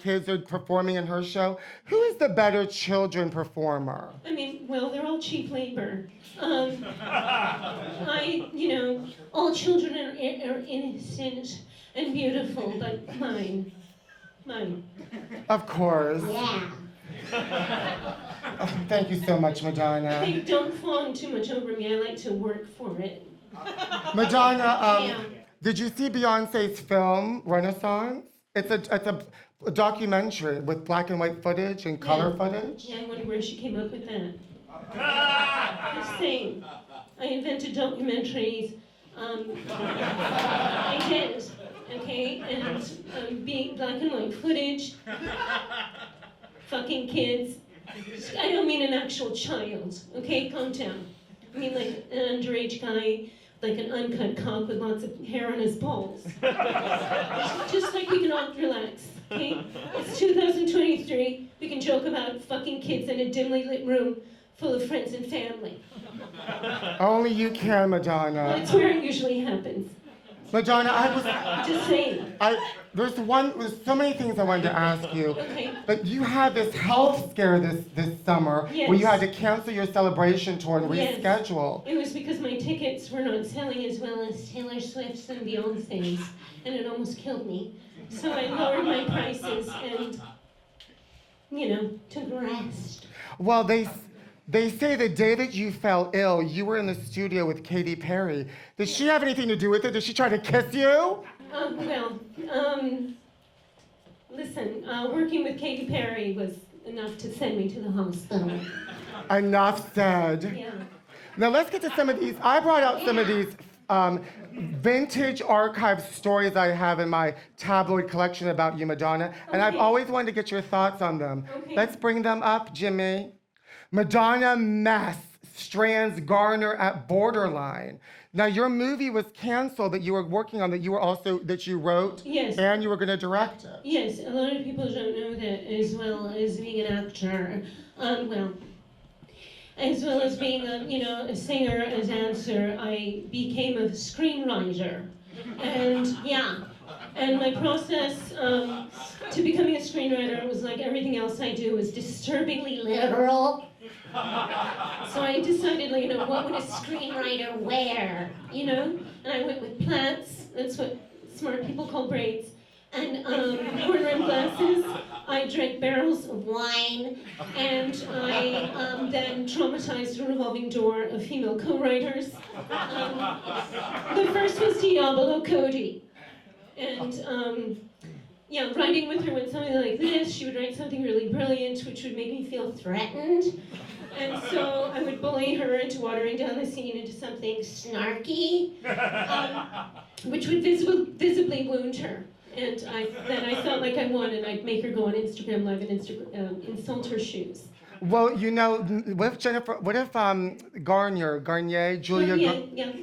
kids are performing in her show. Who is the better children performer? I mean, well, they're all cheap labor. All children are innocent and beautiful, but mine. Of course. Yeah. Oh, thank you so much, Madonna. They don't fawn too much over me. I like to work for it. Madonna, did you see Beyonce's film, Renaissance? It's a documentary with black and white footage and color footage. Yeah, I wonder where she came up with that. Just saying. I invented documentaries. I did, okay? And being black and white footage, fucking kids. I don't mean an actual child, okay? Calm down. I mean like an underage guy, like an uncut cock with lots of hair on his balls. Just like we can all relax, okay? It's 2023. We can joke about fucking kids in a dimly lit room full of friends and family. Only you can, Madonna. That's where it usually happens. Madonna, Just saying. There's so many things I wanted to ask you. Okay. But you had this health scare this summer where you had to cancel your celebration tour and reschedule. It was because my tickets were not selling as well as Taylor Swift's and Beyonce's, and it almost killed me. So I lowered my prices and, took a rest. Well, they say the day that you fell ill, you were in the studio with Katy Perry. Did she have anything to do with it? Did she try to kiss you? Listen, working with Katy Perry was enough to send me to the hospital. Enough said. Yeah. Now let's get to some of these. I brought out some of these vintage archive stories I have in my tabloid collection about you, Madonna, and I've Okay. always wanted to get your thoughts on them. Okay. Let's bring them up, Jimmy. Madonna mess strands Garner at borderline. Now your movie was canceled that you were working on, that you wrote, Yes. and you were going to direct it. Yes, a lot of people don't know that, as well as being an actor, as well as being a singer, a dancer, I became a screenwriter. And and my process to becoming a screenwriter was like everything else I do, was disturbingly literal. So I decided, what would a screenwriter wear, And I went with plants, that's what smart people call braids, and horn-rimmed glasses. I drank barrels of wine, and I then traumatized a revolving door of female co-writers. The first was Diablo Cody, and writing with her went something like this. She would write something really brilliant, which would make me feel threatened. And so I would bully her into watering down the scene into something snarky, which would visibly wound her. And then I felt like I won, and I'd make her go on Instagram Live and insult her shoes. Well, what if Garnier, Julia... Yeah,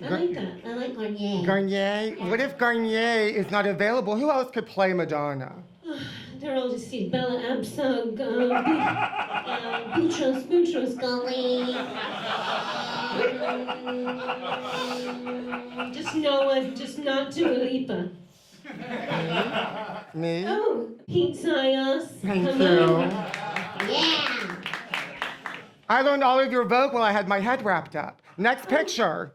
I like that. I like Garnier. Garnier? What if Garnier is not available? Who else could play Madonna? They're all deceased. Bella Absug, Boutros Ghali. Just not Dua Lipa. Me? Oh, Pete Zayas. Thank Come you. on. Yeah. I learned all of your vogue while I had my head wrapped up. Next picture.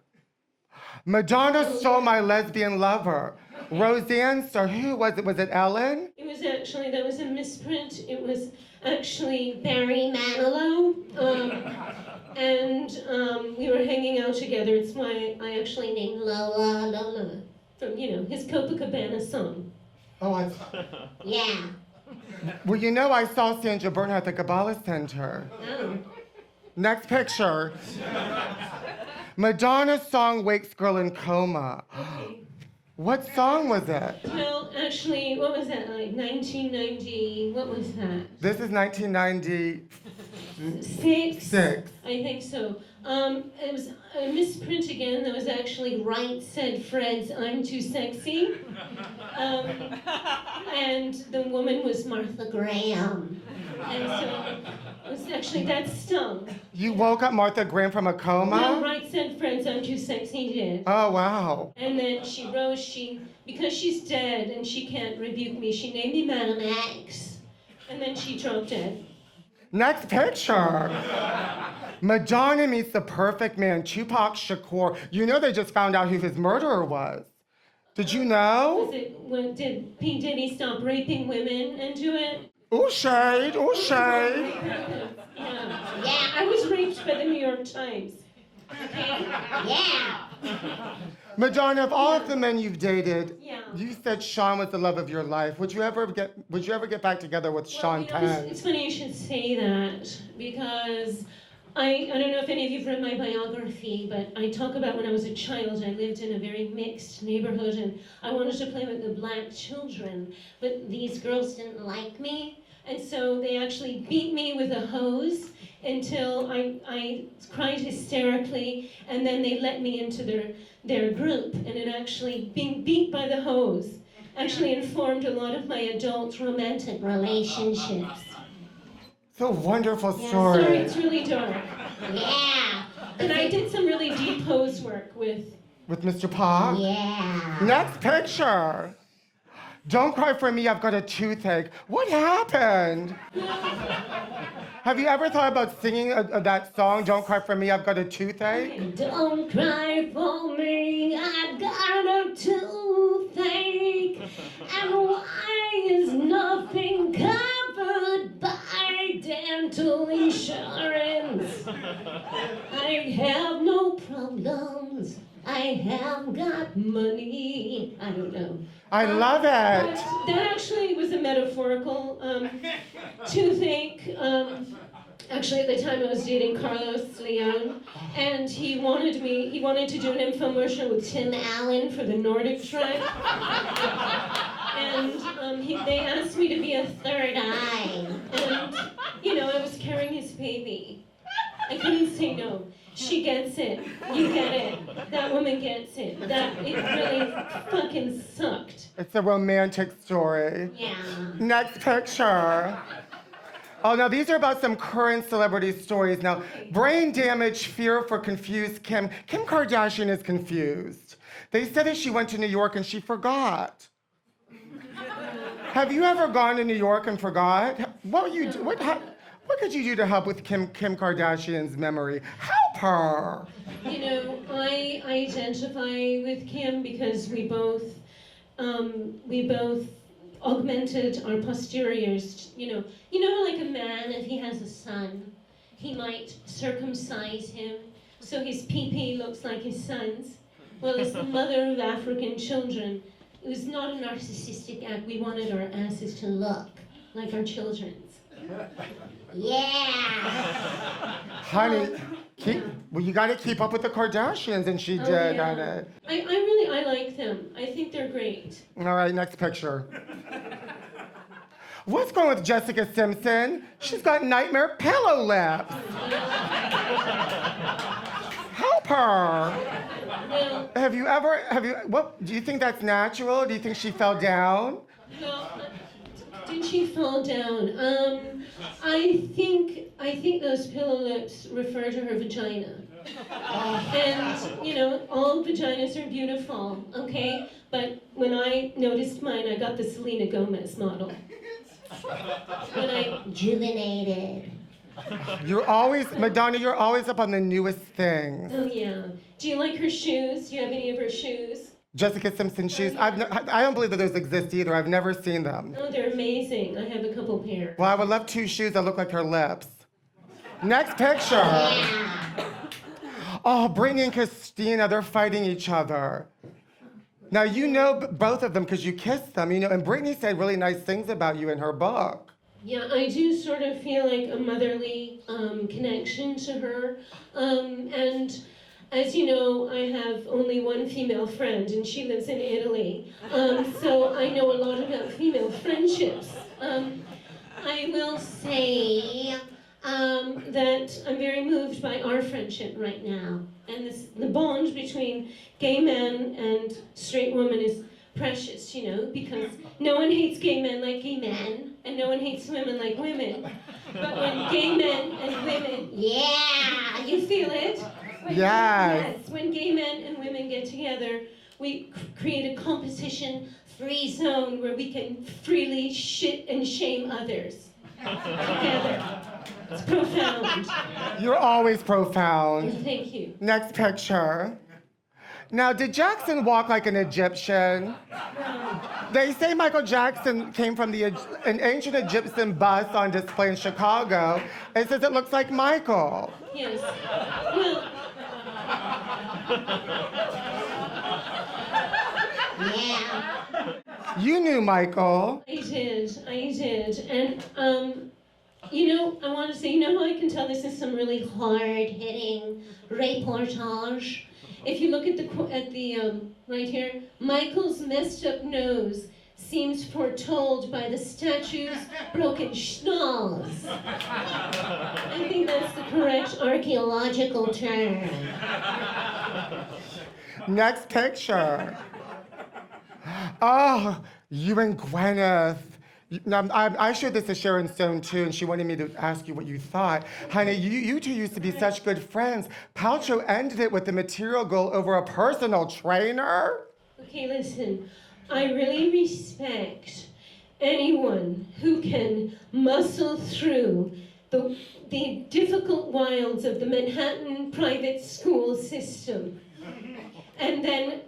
Madonna stole my lesbian lover. Roseanne, so who was it? Was it Ellen? It was actually, that was a misprint. It was actually Barry Manilow. And we were hanging out together. It's why I actually named Lola from, his Copacabana song. Oh, Yeah. Well, I saw Sandra Bernhardt at the Kabbalah Center. Oh. Next picture. Madonna's song Wakes Girl in Coma. Okay. What song was it? Well, actually, what was that, like 1990, what was that? This is 1996. Six? I think so. It was a misprint again. That was actually Right Said Fred's I'm Too Sexy. And the woman was Martha Graham. And so it was actually, that stung. You woke up Martha Graham from a coma? No, Right Said Fred's I'm Too Sexy did. Oh, wow. And then she rose, because she's dead and she can't rebuke me, she named me Madam X. And then she dropped dead. Next picture. Madonna meets the perfect man, Tupac Shakur. They just found out who his murderer was. Did you know? Did P. Diddy stop raping women and do it? Ooh, shade, ooh, shade. Yeah, I was raped by the New York Times. Okay? Yeah. Madonna, of all of the men you've dated, Yeah. you said Sean was the love of your life. Would you ever get back together with Sean Penn? It's funny you should say that, because I don't know if any of you have read my biography, but I talk about when I was a child, I lived in a very mixed neighborhood, and I wanted to play with the black children, but these girls didn't like me, and so they actually beat me with a hose until I cried hysterically, and then they let me into their group, and it actually, being beat by the hose, actually informed a lot of my adult romantic relationships. It's a wonderful Yeah, story. sorry, it's really dark. Yeah. And I did some really deep hose work with... With Mr. Park? Yeah. Next picture. Don't cry for me, I've got a toothache. What happened? Have you ever thought about singing that song, Don't Cry for Me, I've Got a Toothache? Don't cry for me, I've got a toothache. And why is nothing covered by dental insurance? I have no problems, I have got money. I don't know. I love it. That actually was a metaphorical toothache. Actually, at the time I was dating Carlos Leon, and he wanted to do an infomercial with Tim Allen for the Nordic tribe. And they asked me to be a third eye. And, I was carrying his baby. I couldn't say no. She gets it. You get it. That woman gets it. It really fucking sucked. It's a romantic story. Yeah. Next picture. Oh, now these are about some current celebrity stories. Now, brain damage, fear for confused Kim. Kim Kardashian is confused. They said that she went to New York and she forgot. Have you ever gone to New York and forgot? What could you do to help with Kim Kardashian's memory? Help her. I identify with Kim because we both augmented our posteriors. Like a man, if he has a son, he might circumcise him so his pee-pee looks like his son's. Well, as the mother of African children, it was not a narcissistic act. We wanted our asses to look like our children's. Yeah. Honey, you got to keep up with the Kardashians, and she did. Yeah. I like them. I think they're great. All right, next picture. What's going on with Jessica Simpson? She's got nightmare pillow lips. Help her. Well, What, do you think that's natural? Do you think she fell down? well, did she fall down? I think those pillow lips refer to her vagina. And, all vaginas are beautiful, okay? But when I noticed mine, I got the Selena Gomez model. When I rejuvenated. Madonna, you're always up on the newest things. Oh, yeah. Do you like her shoes? Do you have any of her shoes? Jessica Simpson shoes. I don't believe that those exist either. I've never seen them. Oh, they're amazing. I have a couple pairs. Well, I would love 2 shoes that look like her lips. Next picture. Oh, Brittany and Christina, they're fighting each other. Now, you know both of them because you kissed them, and Brittany said really nice things about you in her book. Yeah, I do sort of feel like a motherly connection to her. And as you know, I have only one female friend, and she lives in Italy. So I know a lot about female friendships. I will say that I'm very moved by our friendship right now. And the bond between gay men and straight women is precious, because no one hates gay men like gay men, and no one hates women like women. But when gay men and women, yeah, you feel it? Yes. When gay men and women get together, we create a competition-free zone where we can freely shit and shame others together. It's profound. You're always profound. Thank you. Next picture. Now, did Jackson walk like an Egyptian? They say Michael Jackson came from an ancient Egyptian bust on display in Chicago. It says it looks like Michael. Yes. Well. Yeah. You knew Michael. I did. And, I want to say, how I can tell this is some really hard-hitting reportage? If you look at the right here, Michael's messed up nose seems foretold by the statue's broken schnoz. I think that's the correct archaeological term. Next picture. Oh, you and Gwyneth. Now, I showed this to Sharon Stone too, and she wanted me to ask you what you thought. Honey, you two used to be such good friends. Paltrow ended it with a material goal over a personal trainer. Okay, listen. I really respect anyone who can muscle through the difficult wilds of the Manhattan private school system and then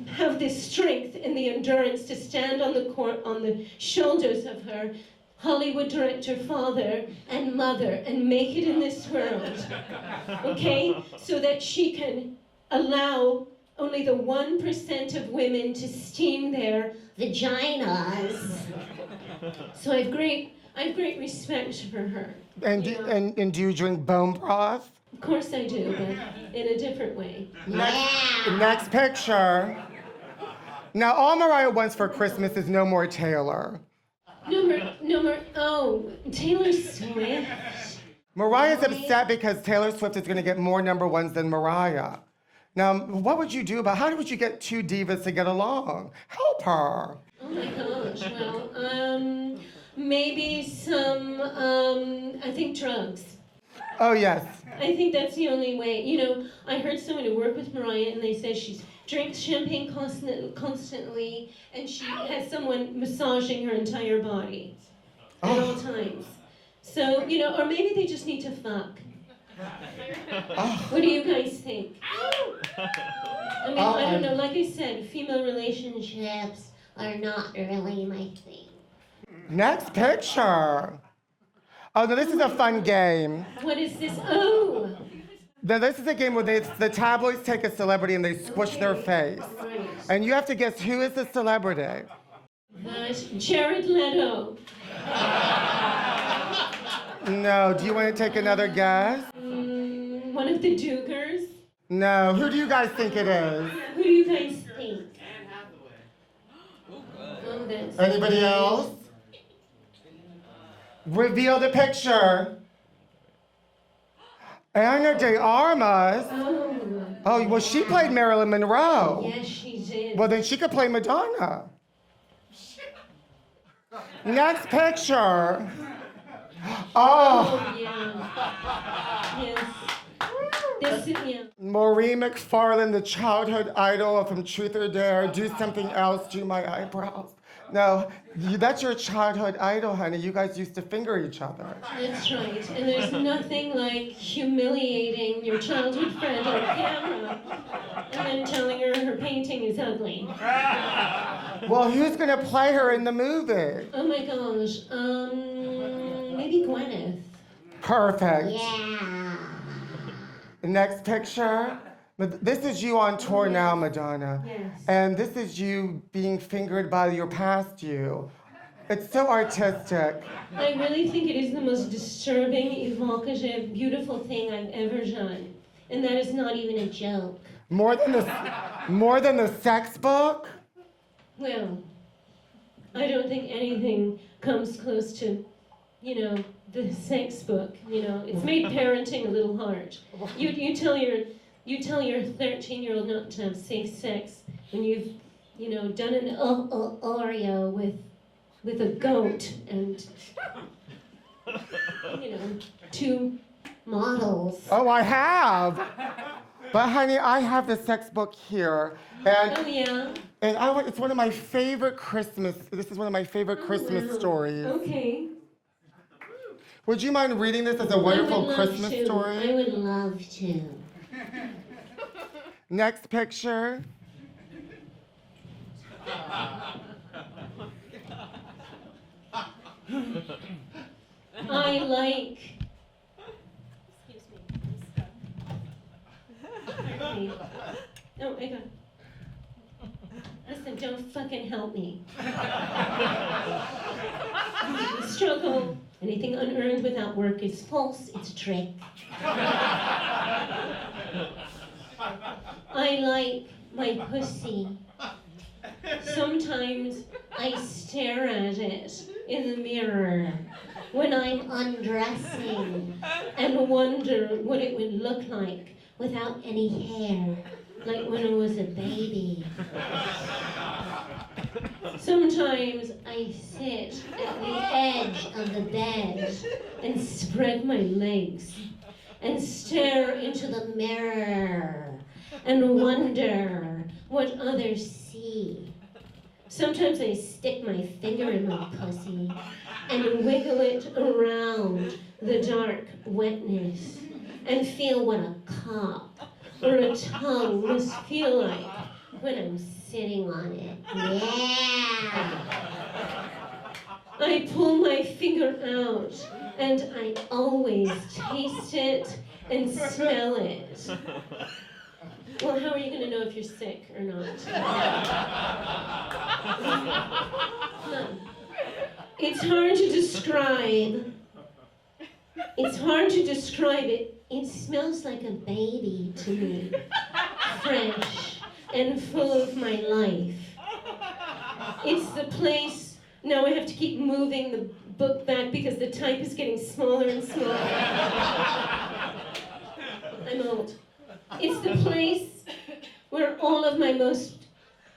have the strength and the endurance to stand on the shoulders of her Hollywood director father and mother and make it in this world, okay? So that she can allow only the 1% of women to steam their vaginas. So I have great respect for her. And do, you know? and do you drink bone broth? Of course I do, but in a different way. Next picture. Now, all Mariah wants for Christmas is no more Taylor. No more, oh, Taylor Swift. Mariah's upset because Taylor Swift is going to get more number ones than Mariah. Now, what would you do how would you get two divas to get along? Help her. Oh my gosh, well, maybe some, I think drugs. Oh, yes. I think that's the only way. You know, I heard someone who worked with Mariah and they said she drinks champagne constantly and she has someone massaging her entire body at all times. So, you know, or maybe they just need to fuck. What do you guys think? I mean, I don't know, like I said, female relationships are not really my thing. Next picture. Oh, no, this is a fun game. What is this? Oh! Now, this is a game where the tabloids take a celebrity and they squish their face. Right. And you have to guess who is the celebrity. That's Jared Leto. No, do you want to take another guess? One of the Dugars. No, who do you guys think it is? Who do you guys think? Oh, that's Anybody else? Reveal the picture. Ana de Armas. Oh, Oh, well, she played Marilyn Monroe. yes, she did. Well, then she could play Madonna. Next picture. Oh, Oh, yeah. Yes. This is, yeah. Maureen McFarlane, the childhood idol from Truth or Dare. Do something else, do my eyebrows. No, that's your childhood idol, honey. You guys used to finger each other. That's right. And there's nothing like humiliating your childhood friend on camera and then telling her her painting is ugly. Well, who's gonna play her in the movie? Oh my gosh. Maybe Gwyneth. Perfect. Yeah. Next picture. This is you on tour now, Madonna. Yes. And this is you being fingered by your past you. It's so artistic. I really think it is the most disturbing, evocative, beautiful thing I've ever done. And that is not even a joke. More than the sex book? Well, I don't think anything comes close to, you know, the sex book. You know, it's made parenting a little hard. You tell your 13-year-old not to have safe sex when you've, you know, done an Oreo with a goat and, you know, 2 models. Oh, I have. But honey, I have the sex book here. And Oh yeah. and it's one of my favorite Christmas. This is one of my favorite Christmas Wow. stories. Okay. Would you mind reading this as a I wonderful would love Christmas to. story? I would love to. Next picture. I like. Excuse me. Okay. Oh, I got. Listen, don't fucking help me. Struggle. Anything unearned without work is false. It's a trick. I like my pussy. Sometimes I stare at it in the mirror when I'm undressing and wonder what it would look like without any hair, like when I was a baby. Sometimes I sit at the edge of the bed and spread my legs and stare into the mirror and wonder what others see. Sometimes I stick my finger in my pussy and wiggle it around the dark wetness and feel what a cock or a tongue must feel like when I'm sitting on it. Yeah! I pull my finger out and I always taste it and smell it. Well, how are you going to know if you're sick or not? None. It's hard to describe. It's hard to describe it. It smells like a baby to me. Fresh and full of my life. It's the place. Now I have to keep moving the book back because the type is getting smaller and smaller. I'm old. It's the place where all of my most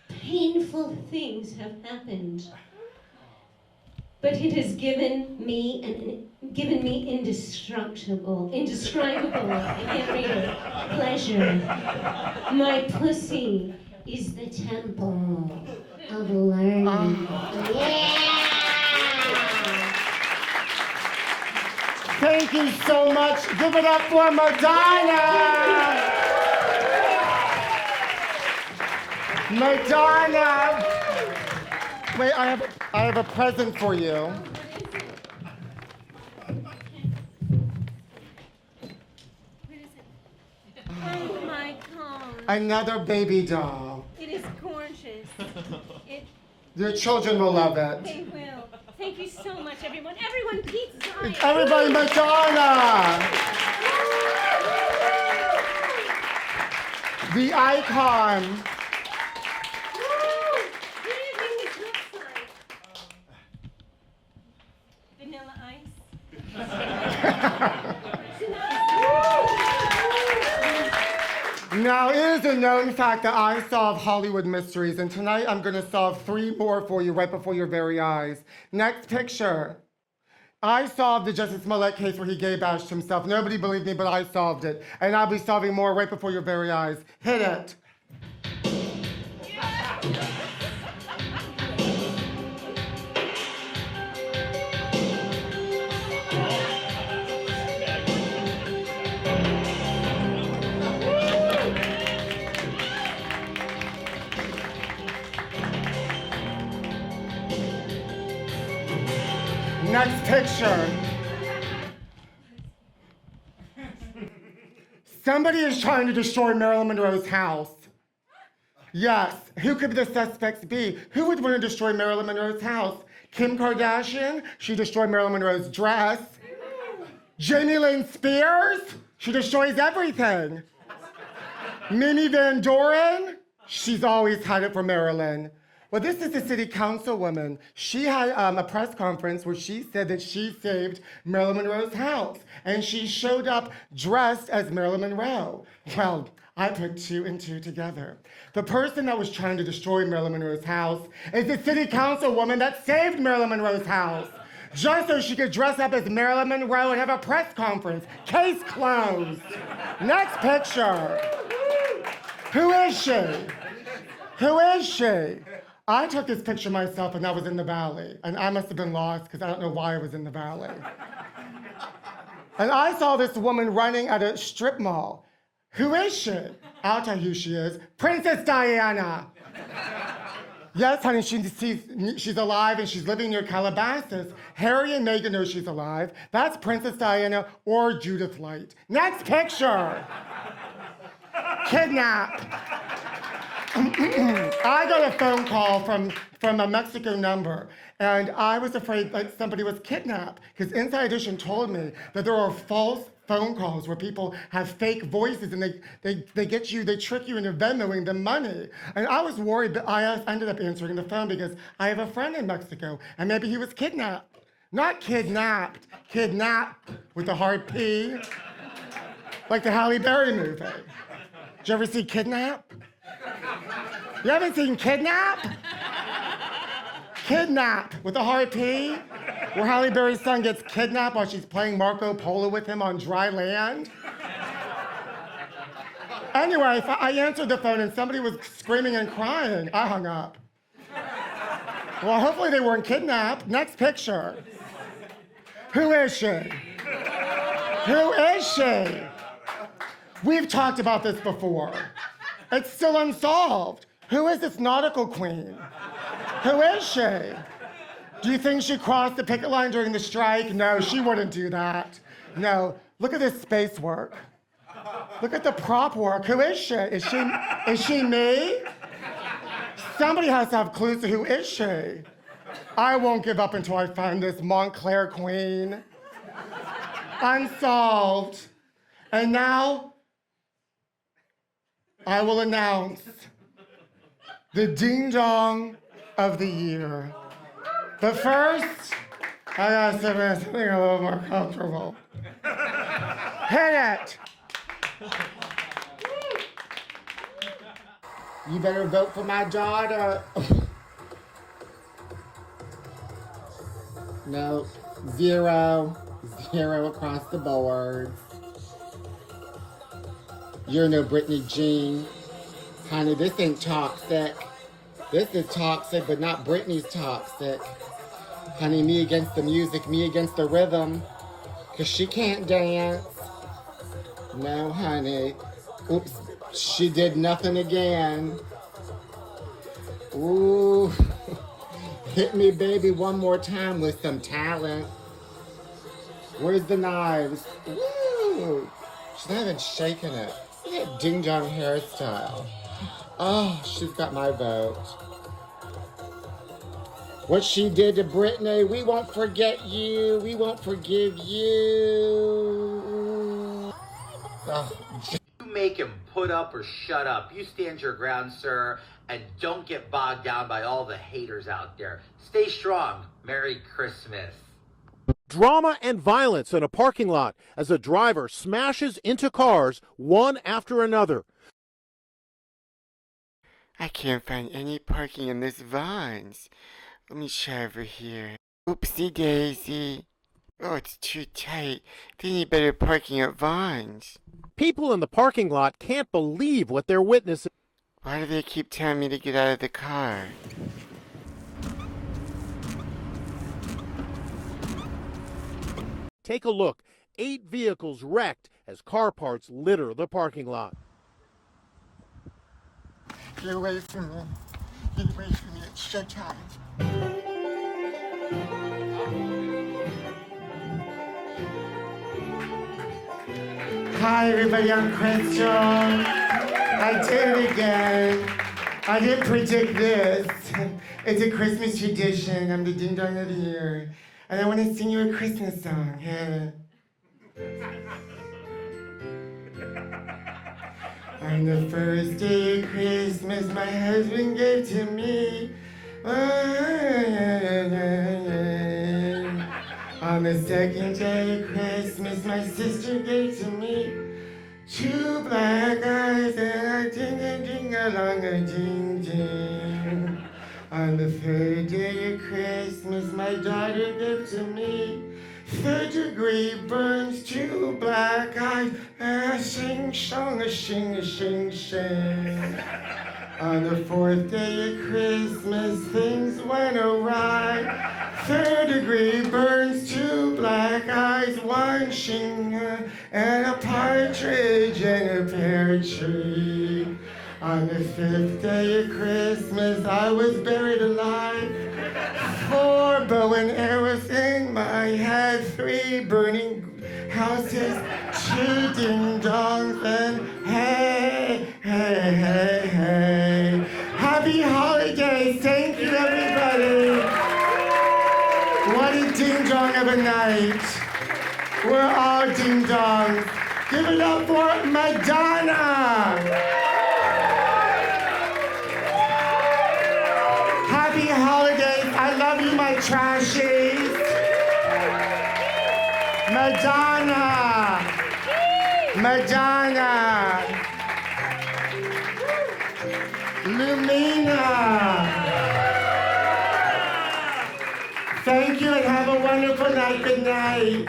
painful things have happened. But it has given me indescribable, I can't read it, pleasure. My pussy is the temple of learning. Yeah! Thank you so much. Give it up for Madonna. Madonna. Wait, I have a present for you. Oh my God. Another baby doll. It is gorgeous. Your children will love it. They will. Thank you so much, everyone. Everyone, Pete's dying. Everybody, Madonna! The icon. What do you think this looks like? Vanilla ice? Now, it is a known fact that I solve Hollywood mysteries, and tonight I'm going to solve 3 more for you right before your very eyes. Next picture. I solved the Justice Smollett case where he gay bashed himself. Nobody believed me, but I solved it. And I'll be solving more right before your very eyes. Hit it. Next picture. Somebody is trying to destroy Marilyn Monroe's house. Yes, who could the suspects be? Who would want to destroy Marilyn Monroe's house? Kim Kardashian? She destroyed Marilyn Monroe's dress. Jamie Lynn Spears? She destroys everything. Mimi Van Doren? She's always had it for Marilyn. Well, this is the city councilwoman. She had a press conference where she said that she saved Marilyn Monroe's house, and she showed up dressed as Marilyn Monroe. Well, I put 2 and 2 together. The person that was trying to destroy Marilyn Monroe's house is the city councilwoman that saved Marilyn Monroe's house, just so she could dress up as Marilyn Monroe and have a press conference. Case closed. Next picture. Who is she? Who is she? I took this picture myself and I was in the valley. And I must have been lost because I don't know why I was in the valley. And I saw this woman running at a strip mall. Who is she? I'll tell you who she is. Princess Diana. Yes, honey, she's alive and she's living near Calabasas. Harry and Meghan know she's alive. That's Princess Diana or Judith Light. Next picture. Kidnap. I got a phone call from a Mexico number, and I was afraid that somebody was kidnapped, because Inside Edition told me that there are false phone calls where people have fake voices and they get you, they trick you into Venmoing them money. And I was worried, but I ended up answering the phone because I have a friend in Mexico, and maybe he was kidnapped. Not kidnapped, kidnapped with a hard P, like the Halle Berry movie. Did you ever see Kidnap? You haven't seen Kidnap? Kidnap with a hard P, where Halle Berry's son gets kidnapped while she's playing Marco Polo with him on dry land. Anyway, I answered the phone and somebody was screaming and crying. I hung up. Well, hopefully they weren't kidnapped. Next picture. Who is she? Who is she? We've talked about this before. It's still unsolved. Who is this nautical queen? Who is she? Do you think she crossed the picket line during the strike? No, she wouldn't do that. No, look at this space work. Look at the prop work. Who is she? Is she me? Somebody has to have clues to who is she. I won't give up until I find this Montclair queen. Unsolved. And now, I will announce the ding dong of the year. But first, I gotta say something a little more comfortable. Hit it! You better vote for my daughter. No, 0 across the board. You're no Britney Jean. Honey, this ain't toxic. This is toxic, but not Britney's toxic. Honey, me against the music, me against the rhythm. Cause she can't dance. No, honey. Oops, she did nothing again. Ooh. Hit me, baby, one more time with some talent. Where's the knives? Woo! She's not even shaking it. Look at that ding-dong hairstyle. Oh, she's got my vote. What she did to Britney, we won't forget you. We won't forgive you. Oh, You make him put up or shut up. You stand your ground, sir, and don't get bogged down by all the haters out there. Stay strong. Merry Christmas. Drama and violence in a parking lot as a driver smashes into cars one after another. I can't find any parking in this Vines. Let me try over here. Oopsie daisy. Oh, it's too tight. They need better parking at Vines. People in the parking lot can't believe what they're witnessing. Why do they keep telling me to get out of the car? Take a look. 8 vehicles wrecked as car parts litter the parking lot. Get away from me. Get away from me. It's showtime. Hi, everybody. I'm Crystal. I did it again. I didn't predict this. It's a Christmas tradition. I'm the ding dong of the year. And I want to sing you a Christmas song. Yeah. On the first day of Christmas, my husband gave to me. On the second day of Christmas, my sister gave to me 2 black eyes, and I ding along a ding ding. On the third day of Christmas, my daughter gave to me 3rd-degree burns, 2 black eyes, and a shing shong, a shing shing. On the 4th day of Christmas, things went awry. 3rd-degree burns, 2 black eyes, 1 shing, and a partridge in a pear tree. On the 5th day of Christmas, I was buried alive. 4 bow and arrows in my head, 3 burning houses, 2 ding dongs, and hey, hey, hey, hey. Happy holidays! Thank you, everybody. What a ding dong of a night. We're all ding dongs. Give it up for Madonna. Happy holidays. I love you, my trashies. Madonna. Madonna. Lumina. Thank you and have a wonderful night. Good night.